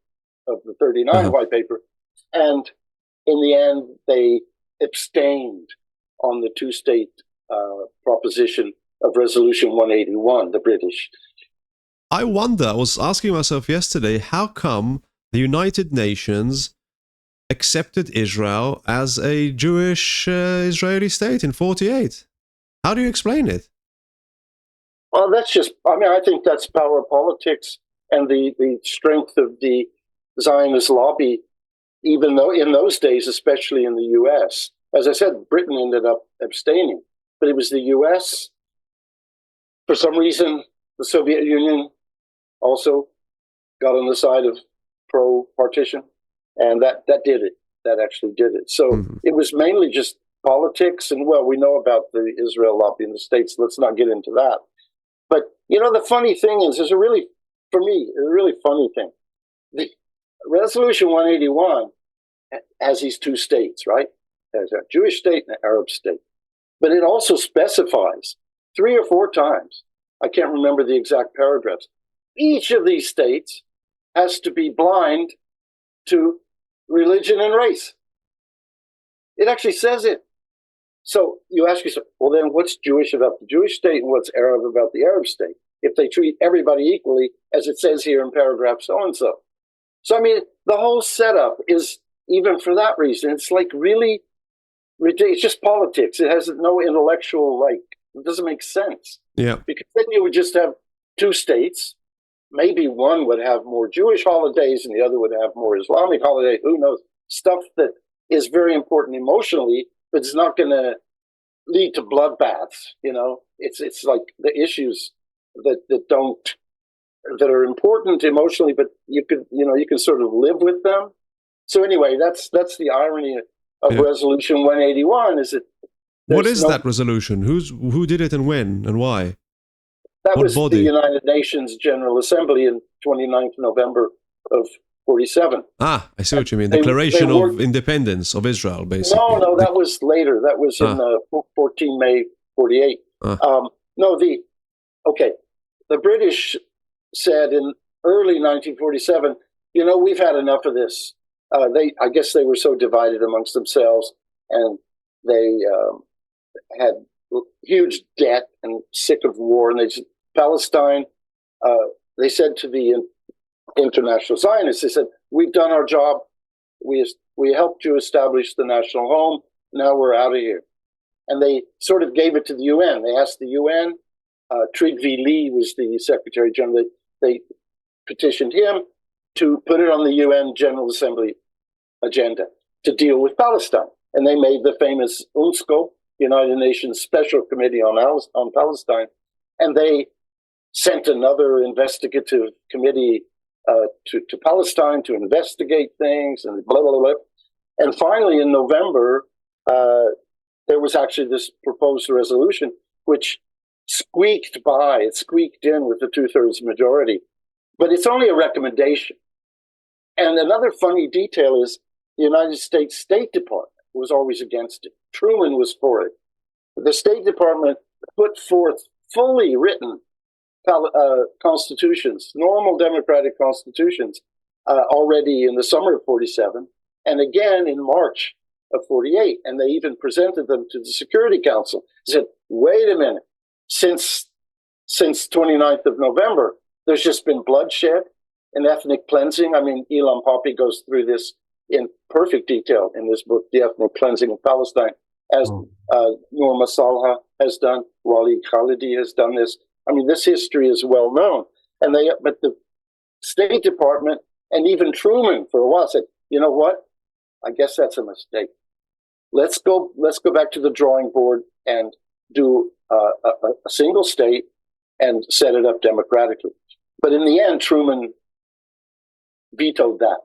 of the 39 white paper. And in the end, they abstained on the 2-state proposition of Resolution 181, the British.
I was asking myself yesterday, how come the United Nations accepted Israel as a Jewish Israeli state in 1948? How do you explain it?
Well, that's just, I think that's power politics and the strength of the Zionist lobby, even though in those days, especially in the U.S., as I said, Britain ended up abstaining, but it was the U.S. For some reason, the Soviet Union also got on the side of pro-partition, and that did it. That actually did it. So it was mainly just politics, and we know about the Israel lobby in the States. Let's not get into that. But, the funny thing is, for me, a really funny thing. The Resolution 181 has these 2 states, right? There's a Jewish state and an Arab state. But it also specifies 3 or 4 times, I can't remember the exact paragraphs, each of these states has to be blind to religion and race. It actually says it. So you ask yourself, well, then what's Jewish about the Jewish state and what's Arab about the Arab state? If they treat everybody equally, as it says here in paragraph so-and-so. So, I mean, the whole setup is, even for that reason, it's like really ridiculous. It's just politics. It has no intellectual, like, it doesn't make sense.
Yeah.
Because then you would just have two states. Maybe one would have more Jewish holidays and the other would have more Islamic holidays. Who knows? Stuff that is very important emotionally, but it's not going to lead to bloodbaths. You know, it's like the issues that are important emotionally, but you can sort of live with them. So anyway, that's the irony of Resolution 181 is that
what is that resolution? Who did it and when and why?
That
what
was
body?
The United Nations General Assembly in 29th November of 47.
Ah, I see what you mean. Declaration of Independence of Israel, basically.
No, that was later. That was in 14 May 48. The British said in early 1947, you know, we've had enough of this. I guess they were so divided amongst themselves, and they had huge debt and sick of war. And they said, Palestine, they said to the international Zionists, they said, we've done our job. We helped you establish the national home. Now we're out of here. And they sort of gave it to the UN. They asked the UN. Trygve Lie was the Secretary General. They petitioned him to put it on the UN General Assembly agenda to deal with Palestine. And they made the famous UNSCO, United Nations Special Committee on Palestine. And they sent another investigative committee to Palestine to investigate things and blah, blah, blah. And finally, in November, there was actually this proposed resolution, which squeaked by. It squeaked in with the 2/3 majority. But it's only a recommendation. And another funny detail is the United States State Department was always against it. Truman was for it. The State Department put forth fully written constitutions, normal democratic constitutions, already in the summer of 47, and again in March of 48. And they even presented them to the Security Council. They said, wait a minute, since 29th of November, there's just been bloodshed and ethnic cleansing. I mean, Ilan Pappé goes through this in perfect detail in this book, The Ethnic Cleansing of Palestine, as Noor Masalha has done, Walid Khalidi has done this. I mean, this history is well known. But the State Department and even Truman for a while said, you know what? I guess that's a mistake. Let's go back to the drawing board and do a single state and set it up democratically. But in the end, Truman vetoed that.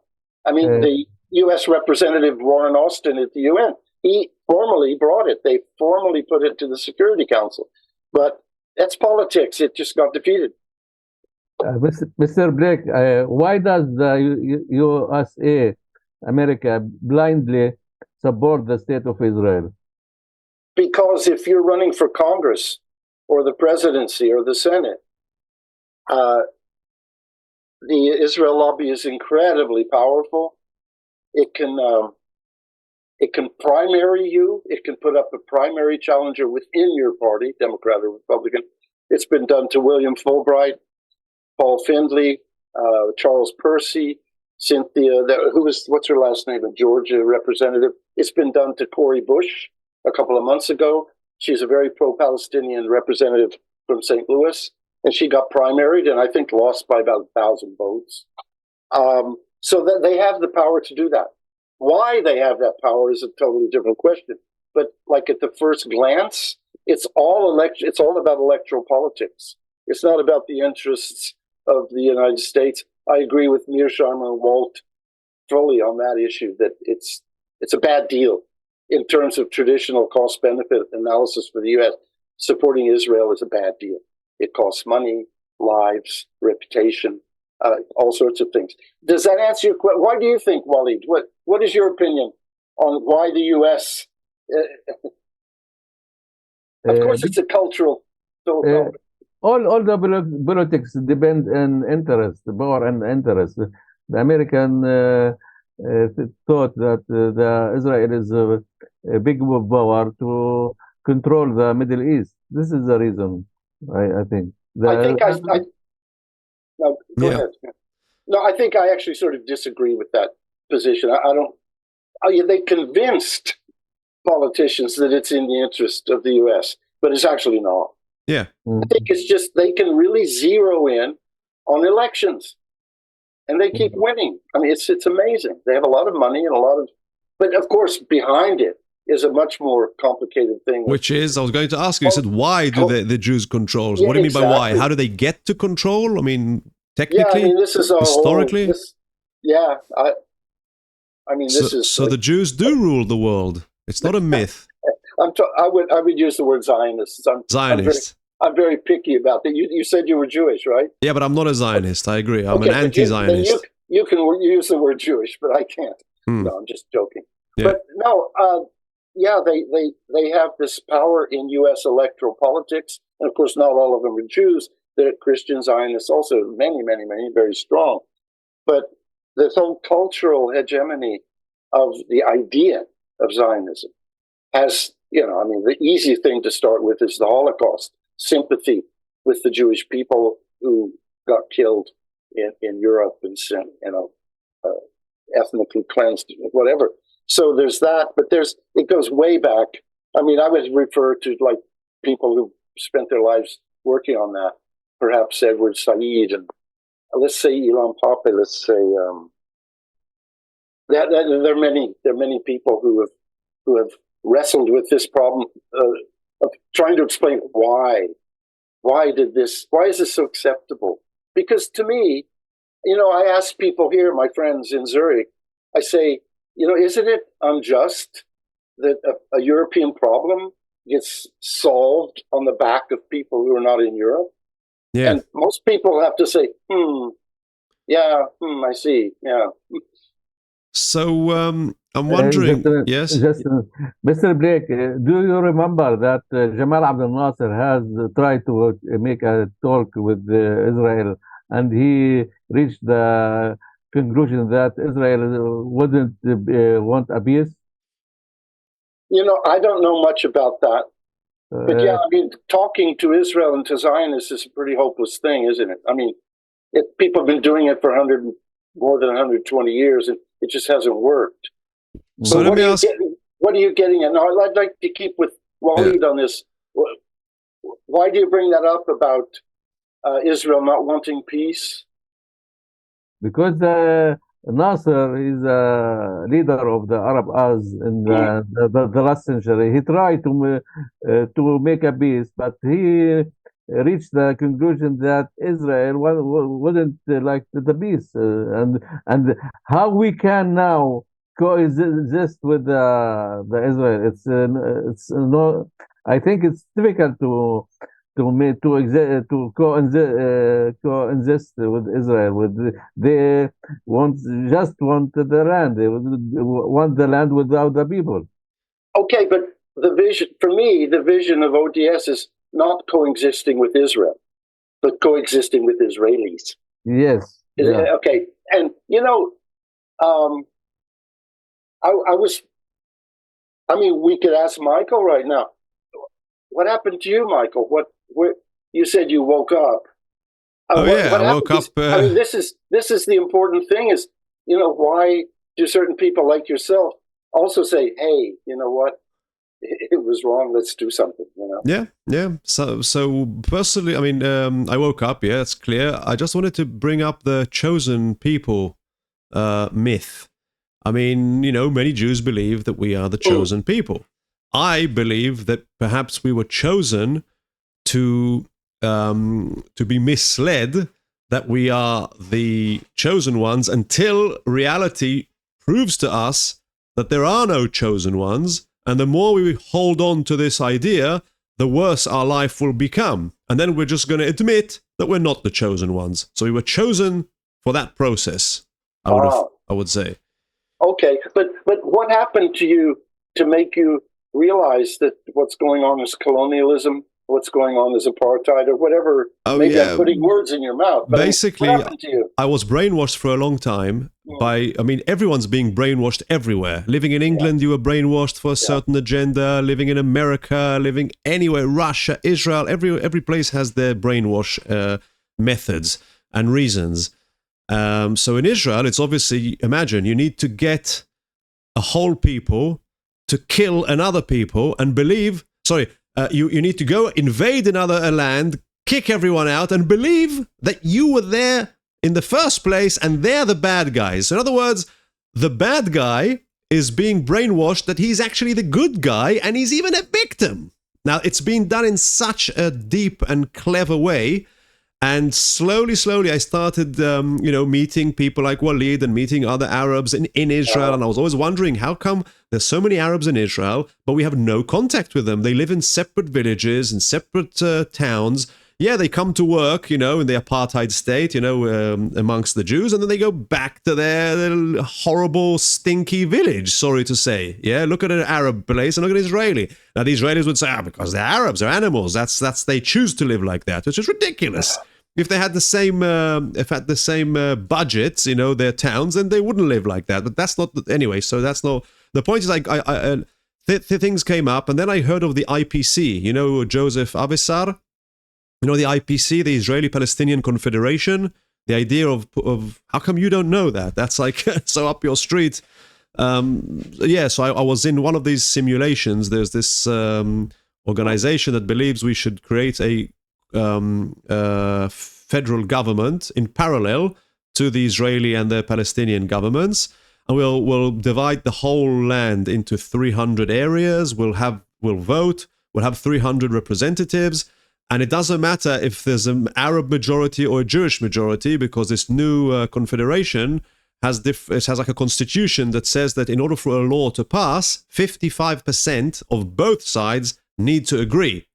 I mean, the U.S. Representative Warren Austin at the UN, he formally brought it. They formally put it to the Security Council. But that's politics. It just got defeated.
Mr. Blake, why does the USA, America, blindly support the state of Israel?
Because if you're running for Congress or the presidency or the Senate, the Israel lobby is incredibly powerful. It can primary you. It can put up a primary challenger within your party, Democrat or Republican. It's been done to William Fulbright, Paul Findley, Charles Percy, Cynthia, what's her last name, a Georgia representative. It's been done to Cori Bush a couple of months ago. She's a very pro-Palestinian representative from St. Louis, and she got primaried and I think lost by about 1,000 votes. So that they have the power to do that. Why they have that power is a totally different question. But like at the first glance, it's all about electoral politics. It's not about the interests of the United States. I agree with Mearsheimer and Walt fully on that issue, that it's a bad deal in terms of traditional cost-benefit analysis for the U.S. Supporting Israel is a bad deal. It costs money, lives, reputation, all sorts of things. Does that answer your question? Why do you think, Walid? What is your opinion on why the U.S. Of course, it's a cultural.
All the politics depend on interest, power and interest. The American thought that the Israel is a big power to control the Middle East. This is the reason, I think.
No, go ahead. No, I think I actually sort of disagree with that position. I don't. Oh, yeah, they convinced politicians that it's in the interest of the U.S., but it's actually not.
Yeah.
I think it's just they can really zero in on elections, and they keep winning. I mean, it's amazing. They have a lot of money and a lot of, but of course, behind it is a much more complicated thing.
Which is, I was going to ask you, you said, why do the Jews control?
Yeah,
what do you mean by why?
exactly.
How do they get to control? I mean,
Yeah,
technically,
I mean, this is a
historically?
I mean, this is
So the Jews do rule the world. It's not a myth.
I would use the word Zionists.
Zionists.
I'm very picky about that. You said you were Jewish, right?
Yeah, but I'm not a Zionist. I agree. I'm
Okay,
an anti-Zionist.
You can use the word Jewish, but I can't. No, I'm just joking.
Yeah.
But no, they have this power in U.S. electoral politics, and of course, not all of them are Jews. They're Christian Zionists, also many, very strong. But this whole cultural hegemony of the idea of Zionism has, I mean, the easy thing to start with is the Holocaust, sympathy with the Jewish people who got killed in Europe and ethnically cleansed, whatever. So there's that, but it goes way back. I mean, I would refer to like people who spent their lives working on that, perhaps Edward Said, and let's say Ilan Pappé, let's say there are many people who have wrestled with this problem of trying to explain why is this so acceptable? Because to me, I ask people here, my friends in Zurich, I say, isn't it unjust that a European problem gets solved on the back of people who are not in Europe?
Yeah.
And most people have to say, I see, yeah.
So I'm wondering, yes?
Mr. Blake, do you remember that Jamal Abdel Nasser has tried to make a talk with Israel, and he reached the conclusion that Israel wouldn't want a peace?
I don't know much about that. But yeah, I mean, talking to Israel and to Zionists is a pretty hopeless thing, isn't it? I mean, people have been doing it for more than 120 years, and it just hasn't worked. So what are you getting at? Now, I'd like to keep with Waleed on this. Why do you bring that up about Israel not wanting peace?
Because Nasser is a leader of the Arab Uz in the last century. He tried to make a peace, but he reached the conclusion that Israel wouldn't like the peace, and how we can now coexist with the Israel. It's no. I think it's difficult to coexist with Israel. They want the land. They want the land without the people.
Okay, but the vision of ODS is not coexisting with Israel, but coexisting with Israelis.
Yes. Yeah.
Okay, and we could ask Michael right now. What happened to you, Michael? You said you woke up.
I woke up.
I mean, this is the important thing: is why do certain people like yourself also say, "Hey, you know what? It was wrong. Let's do something."
Yeah. So personally, I mean, I woke up. Yeah, it's clear. I just wanted to bring up the chosen people myth. I mean, many Jews believe that we are the chosen people. I believe that perhaps we were chosen to be misled that we are the chosen ones until reality proves to us that there are no chosen ones. And the more we hold on to this idea, the worse our life will become. And then we're just going to admit that we're not the chosen ones. So we were chosen for that process, I would say.
Okay, but what happened to you to make you realize that what's going on is colonialism, what's going on is apartheid, or whatever? Maybe I'm putting words in your mouth. But
basically,
what happened to you?
I was brainwashed for a long time everyone's being brainwashed everywhere. Living in England, you were brainwashed for a certain agenda. Living in America, living anywhere, Russia, Israel, every place has their brainwash methods and reasons. So in Israel, it's obviously, imagine, you need to get a whole people to kill another people and believe, you need to go invade another land, kick everyone out, and believe that you were there in the first place and they're the bad guys. So in other words, the bad guy is being brainwashed that he's actually the good guy and he's even a victim. Now, it's been done in such a deep and clever way. And slowly, I started, meeting people like Walid and meeting other Arabs in Israel. And I was always wondering, how come there's so many Arabs in Israel, but we have no contact with them? They live in separate villages and separate towns. Yeah, they come to work, in the apartheid state, amongst the Jews, and then they go back to their horrible, stinky village, sorry to say. Yeah, look at an Arab place and look at an Israeli. Now, the Israelis would say, because they're Arabs, they're animals. That's they choose to live like that, which is ridiculous. If they had the same, budgets, their towns, then they wouldn't live like that. But that's not anyway. So that's not the point. Is things came up, and then I heard of the IPC. Joseph Avisar. The IPC, the Israeli-Palestinian Confederation. The idea of how come you don't know that? That's like so up your street. So I was in one of these simulations. There's this organization that believes we should create a federal government in parallel to the Israeli and the Palestinian governments, and we'll divide the whole land into 300 areas. We'll vote. We'll have 300 representatives, and it doesn't matter if there's an Arab majority or a Jewish majority, because this new confederation has like a constitution that says that in order for a law to pass, 55% of both sides need to agree.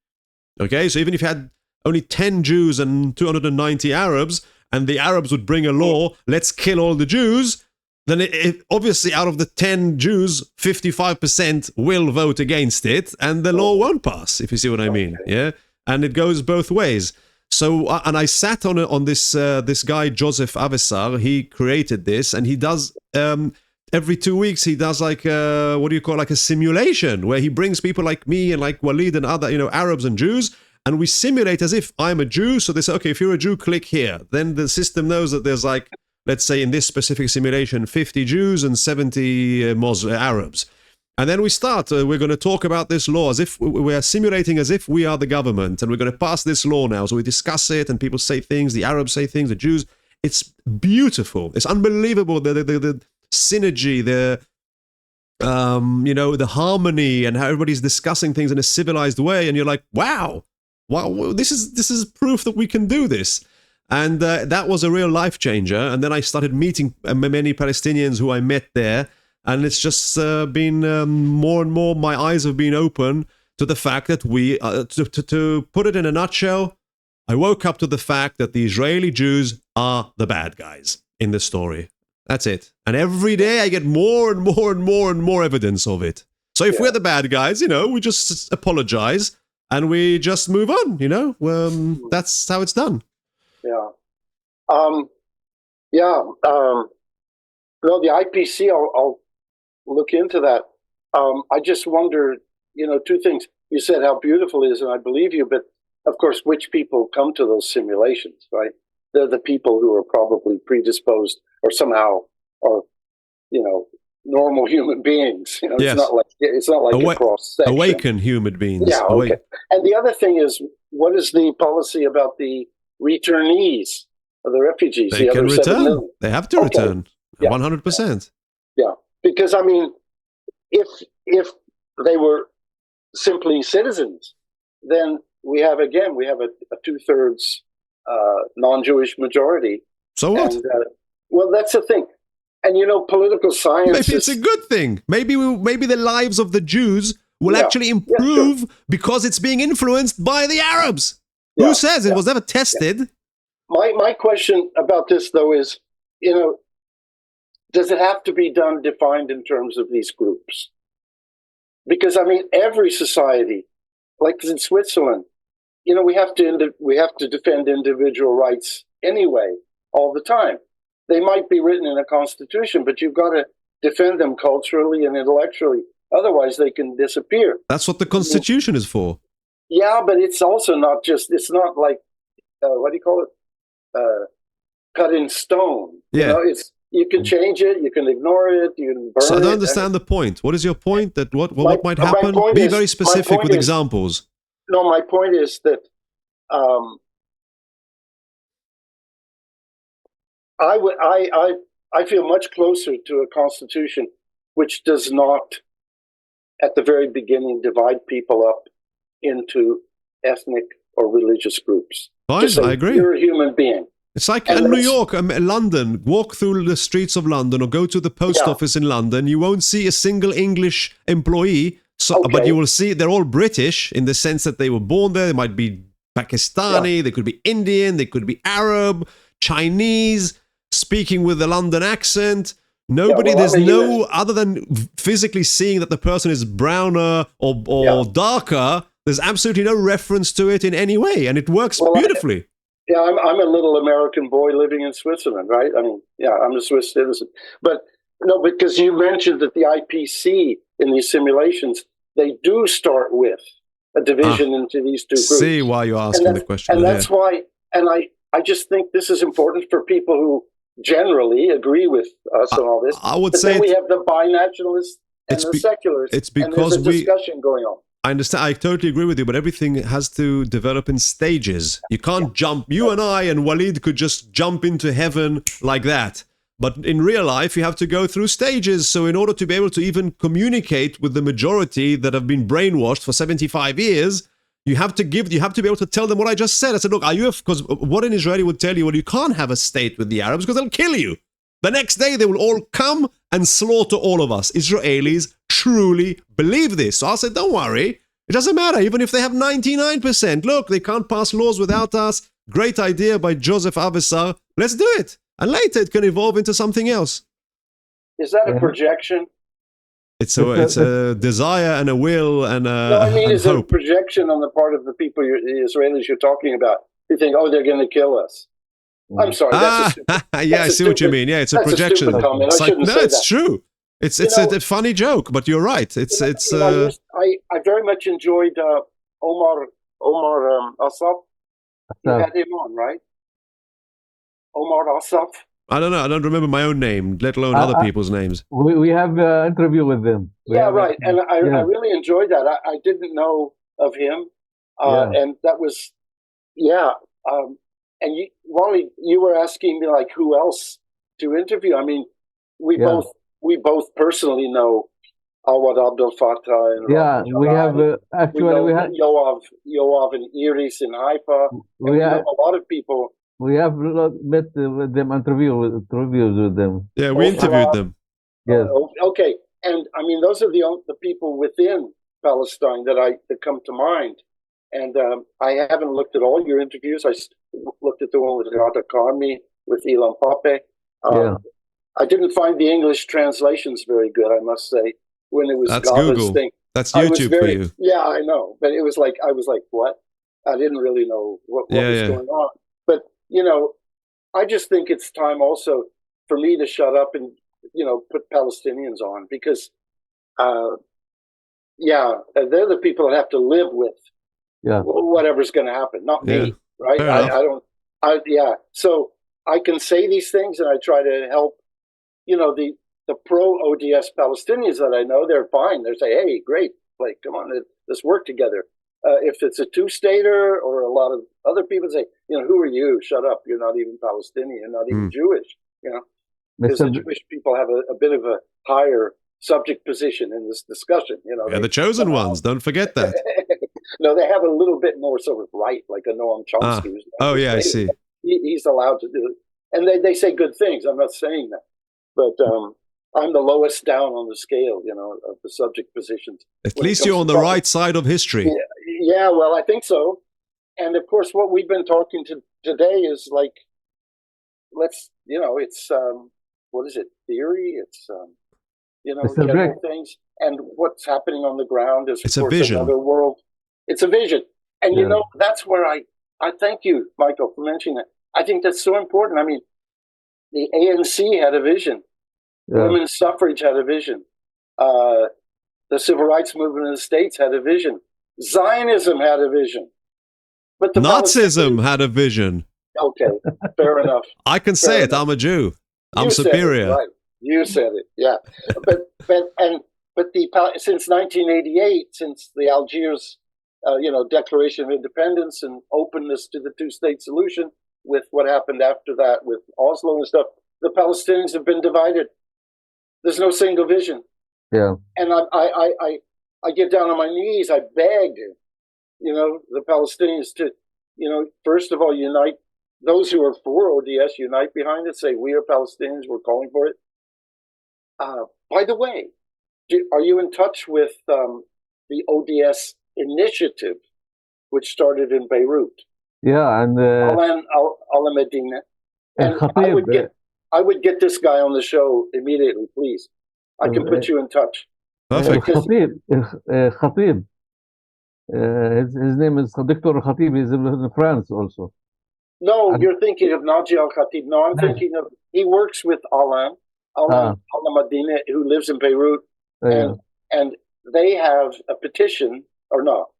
Okay, so even if you had only 10 Jews and 290 Arabs, and the Arabs would bring a law, let's kill all the Jews, then it obviously out of the 10 Jews, 55% will vote against it, and the law won't pass, if you see what I mean. Yeah, and it goes both ways. So, and I sat on this guy, Joseph Avisar. He created this, and he does, every 2 weeks, he does like, like a simulation, where he brings people like me and like Walid and other, Arabs and Jews, and we simulate as if I'm a Jew. So they say, okay, if you're a Jew, click here. Then the system knows that there's like, let's say in this specific simulation, 50 Jews and 70 Arabs. And then we start. We're going to talk about this law as if we're simulating as if we are the government, and we're going to pass this law now. So we discuss it, and people say things. The Arabs say things. The Jews. It's beautiful. It's unbelievable. The synergy, the harmony, and how everybody's discussing things in a civilized way. And you're like, wow, this is proof that we can do this. And that was a real life changer. And then I started meeting many Palestinians who I met there. And it's just been more and more, my eyes have been open to the fact that we, to put it in a nutshell, I woke up to the fact that the Israeli Jews are the bad guys in the story. That's it. And every day I get more and more and more and more evidence of it. So if we're the bad guys, we just apologize and we just move on, that's how it's done.
Yeah. Well, the IPC, I'll look into that. I just wonder, two things. You said how beautiful it is, and I believe you, but of course, which people come to those simulations, right? They're the people who are probably predisposed or somehow are, normal human beings.
Yes.
It's not like a cross section.
Awakened human beings.
Yeah, okay. And the other thing is, what is the policy about the returnees or the refugees?
They can return. They have to return.
Yeah.
100%.
Yeah, because if they were simply citizens, then we have a 2/3 non-Jewish majority.
So what?
And, well, that's the thing. And political science.
Maybe it's a good thing. Maybe the lives of the Jews will actually improve because it's being influenced by the Arabs. Who says it was never tested?
Yeah. My question about this, though, is, does it have to be defined in terms of these groups? Because every society, like in Switzerland, we have to defend individual rights anyway, all the time. They might be written in a constitution, but you've got to defend them culturally and intellectually. Otherwise, they can disappear.
That's what the constitution is for. Yeah,
but it's also not just. It's not like what do you call it? cut in stone.
Yeah.
You know, you can change it, you can ignore it, you can burn it.
So I don't understand the point. What is your point? That what might
my
happen?
point
Be
is-
very
my
specific
point
with
is-
examples.
No, my point is that I feel much closer to a constitution which does not, at the very beginning, divide people up into ethnic or religious groups.
Fine,
Just say,
I agree.
you're a human being.
It's like
And
in New
that's-
York, London. Walk through the streets of London or go to the post
Yeah.
office in London. You won't see a single English employee. So, but
Okay.
you will see they're all British in the sense that they were born there. They might be Pakistani. They could be Indian. They could be Arab, Chinese, speaking with a London accent. Nobody,
well,
there's
I mean,
no, other than physically seeing that the person is browner or
Yeah.
darker, there's absolutely no reference to it in any way. And it works
Well,
beautifully.
Yeah, I'm a little American boy living in Switzerland, right? I mean, yeah, I'm a Swiss citizen. But no, because you mentioned that the IPC in these simulations, they do start with a division into these two groups.
See why you're asking the question.
And
yeah.
that's why, and I just think this is important for people who generally agree with us and all this.
I would
But
say
then we have the binationalists and the secularists.
it's
and
because
there's a discussion going on.
I understand. I totally agree with you, but everything has to develop in stages. You can't jump. You and I and Walid could just jump into heaven like that. But in real life, you have to go through stages. So in order to be able to even communicate with the majority that have been brainwashed for 75 years, you have to be able to tell them what I just said. I said, look, are you, because what an Israeli would tell you, well, you can't have a state with the Arabs because they'll kill you. The next day, they will all come and slaughter all of us. Israelis truly believe this. So I said, don't worry. It doesn't matter. Even if they have 99%. Look, they can't pass laws without us. Great idea by Joseph Avesar. Let's do it. And later, it can evolve into something else.
Is that a projection?
It's a desire and a will and a
No, I mean,
and
is it a
hope.
projection on the part of the people, the Israelis you're talking about? You think, oh, they're going to kill us. I'm sorry. That's a stupid,
Yeah, I see what you mean. Yeah, it's a
that's
projection.
A stupid comment.
It's
I
like,
shouldn't
no,
say
it's
that.
true. It's a funny joke, but you're right. It's
I very much enjoyed Omar Asaf. You had him on, right? Omar Asaf.
I don't know. I don't remember my own name, let alone other people's names.
We have an interview with them.
Yeah, right. And I really enjoyed that. I didn't know of him. And that was, and Wally, you were asking me like who else to interview. I mean, we both personally know Awad Abdel Fattah and
we have
we have Yoav and Iris in Haifa. We have a lot of people.
We have met with them, interviews with them.
Yeah, we interviewed them.
Yes.
Okay, and I mean those are the people within Palestine that come to mind. And I haven't looked at all your interviews. I looked at the one with Gata Karmi, with Ilan Pape. I didn't find the English translations very good, I must say, when it was
That's
Gata's
Google.
thing.
That's YouTube for you.
Yeah, I know. But it was like, I was like, what? I didn't really know what was going on. But, I just think it's time also for me to shut up and, put Palestinians on because, they're the people that have to live with whatever's going to happen, not me, right? So I can say these things and I try to help, the pro-ODS Palestinians that I know, they're fine. They say, hey, great, like, come on, let's work together. If it's a two-stater or a lot of other people say, who are you? Shut up. You're not even Palestinian. You're not even Jewish. Because the Jewish people have a bit of a higher subject position in this discussion.
Yeah, the chosen ones. Don't forget that.
No, they have a little bit more sort of right, like a Noam Chomsky.
I see.
He's allowed to do it. And they say good things. I'm not saying that. But I'm the lowest down on the scale, of the subject positions.
At least you're on the right side of history.
Yeah, well, I think so. And of course, what we've been talking to today is like, it's, what is it? Theory? It's, general things. And what's happening on the ground is,
it's a vision.
Another world. It's a vision. And, that's where I thank you, Michael, for mentioning that. I think that's so important. I mean, the ANC had a vision. Women's suffrage had a vision. The civil rights movement in the States had a vision. Zionism had a vision. But the
Nazism had a vision.
Okay, fair enough.
I can say it. I'm a Jew. I'm superior.
Said it, right. You said it, yeah. But since 1988, since the Algiers, Declaration of Independence and openness to the two-state solution, with what happened after that with Oslo and stuff, the Palestinians have been divided. There's no single vision.
Yeah.
And I get down on my knees. I beg, the Palestinians to, first of all, unite. Those who are for ODS, unite behind it. Say, we are Palestinians. We're calling for it. By the way, are you in touch with the ODS initiative, which started in Beirut?
Yeah, and
Al-Medina. And I would get this guy on the show immediately, please. I can put you in touch.
Perfect.
Khatib. His name is Dr. Khatib. He's in France also.
No, you're thinking of Naji Al-Khatib. No, I'm thinking of, he works with Alain Al-Madina, who lives in Beirut. And they have a petition, or not.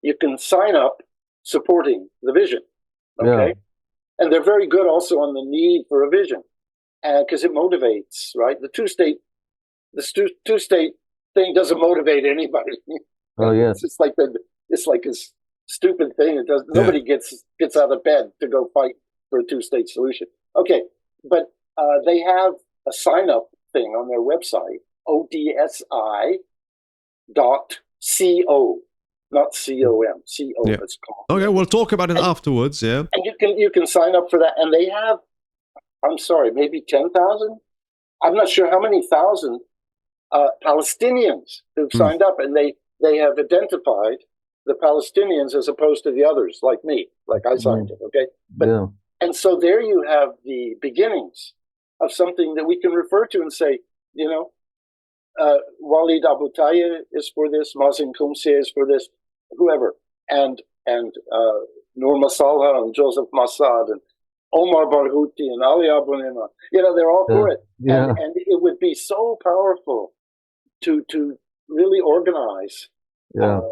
You can sign up supporting the vision. Okay? Yeah. And they're very good also on the need for a vision. Because it motivates, right? The two-state thing doesn't motivate anybody.
Oh, yes.
It's like a stupid thing. It does. Yeah. Nobody gets out of bed to go fight for a two-state solution. Okay, but they have a sign-up thing on their website, odsi.co, not com. Co.
Yeah.
It's called.
Okay, we'll talk about it afterwards. Yeah,
and you can sign up for that, and they have, I'm sorry, maybe 10,000. I'm not sure how many thousand Palestinians who've signed up, and they have identified the Palestinians as opposed to the others, like me, like I signed it. Okay, but and so there you have the beginnings of something that we can refer to and say, Walid Abu Tayyeh is for this, Mazin Kumsi is for this, whoever, and Nur Masalha and Joseph Massad and Omar Barghouti and Ali Abu Nima, they're all for it.
Yeah.
And it would be so powerful to really organize.
Yeah.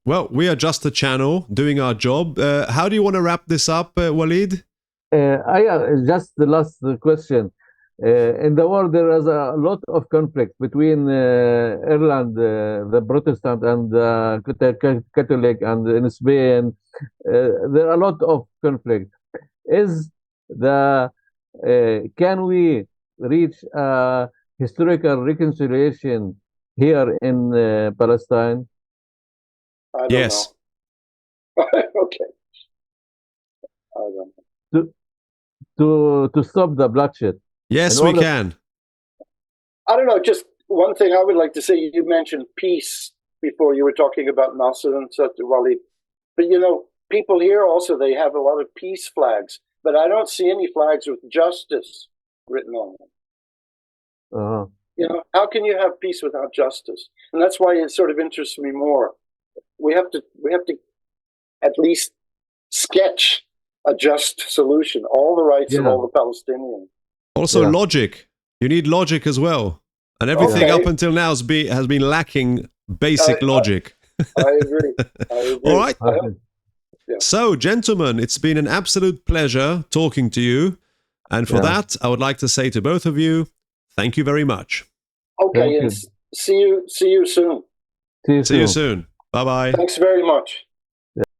Well, we are just a channel doing our job. How do you want to wrap this up, Walid?
Just the last question. In the world, there is a lot of conflict between Ireland, the Protestant, and the Catholic, and in Spain, there are a lot of conflict. Can we reach a historical reconciliation here in Palestine?
I don't
yes.
know. Okay. I don't
know. To stop the bloodshed.
Yes, we can.
I don't know. Just one thing I would like to say. You mentioned peace before. You were talking about Nasser and such, Walid. But people here also, they have a lot of peace flags. But I don't see any flags with justice written on them. How can you have peace without justice? And that's why it sort of interests me more. We have to at least sketch a just solution, all the rights of all the Palestinians.
Also logic. You need logic as well. And everything up until now has been lacking basic logic.
I agree.
All right. So, gentlemen, it's been an absolute pleasure talking to you. And for that, I would like to say to both of you, thank you very much.
Okay, and see you soon.
See you soon.
Bye-bye.
Thanks very much.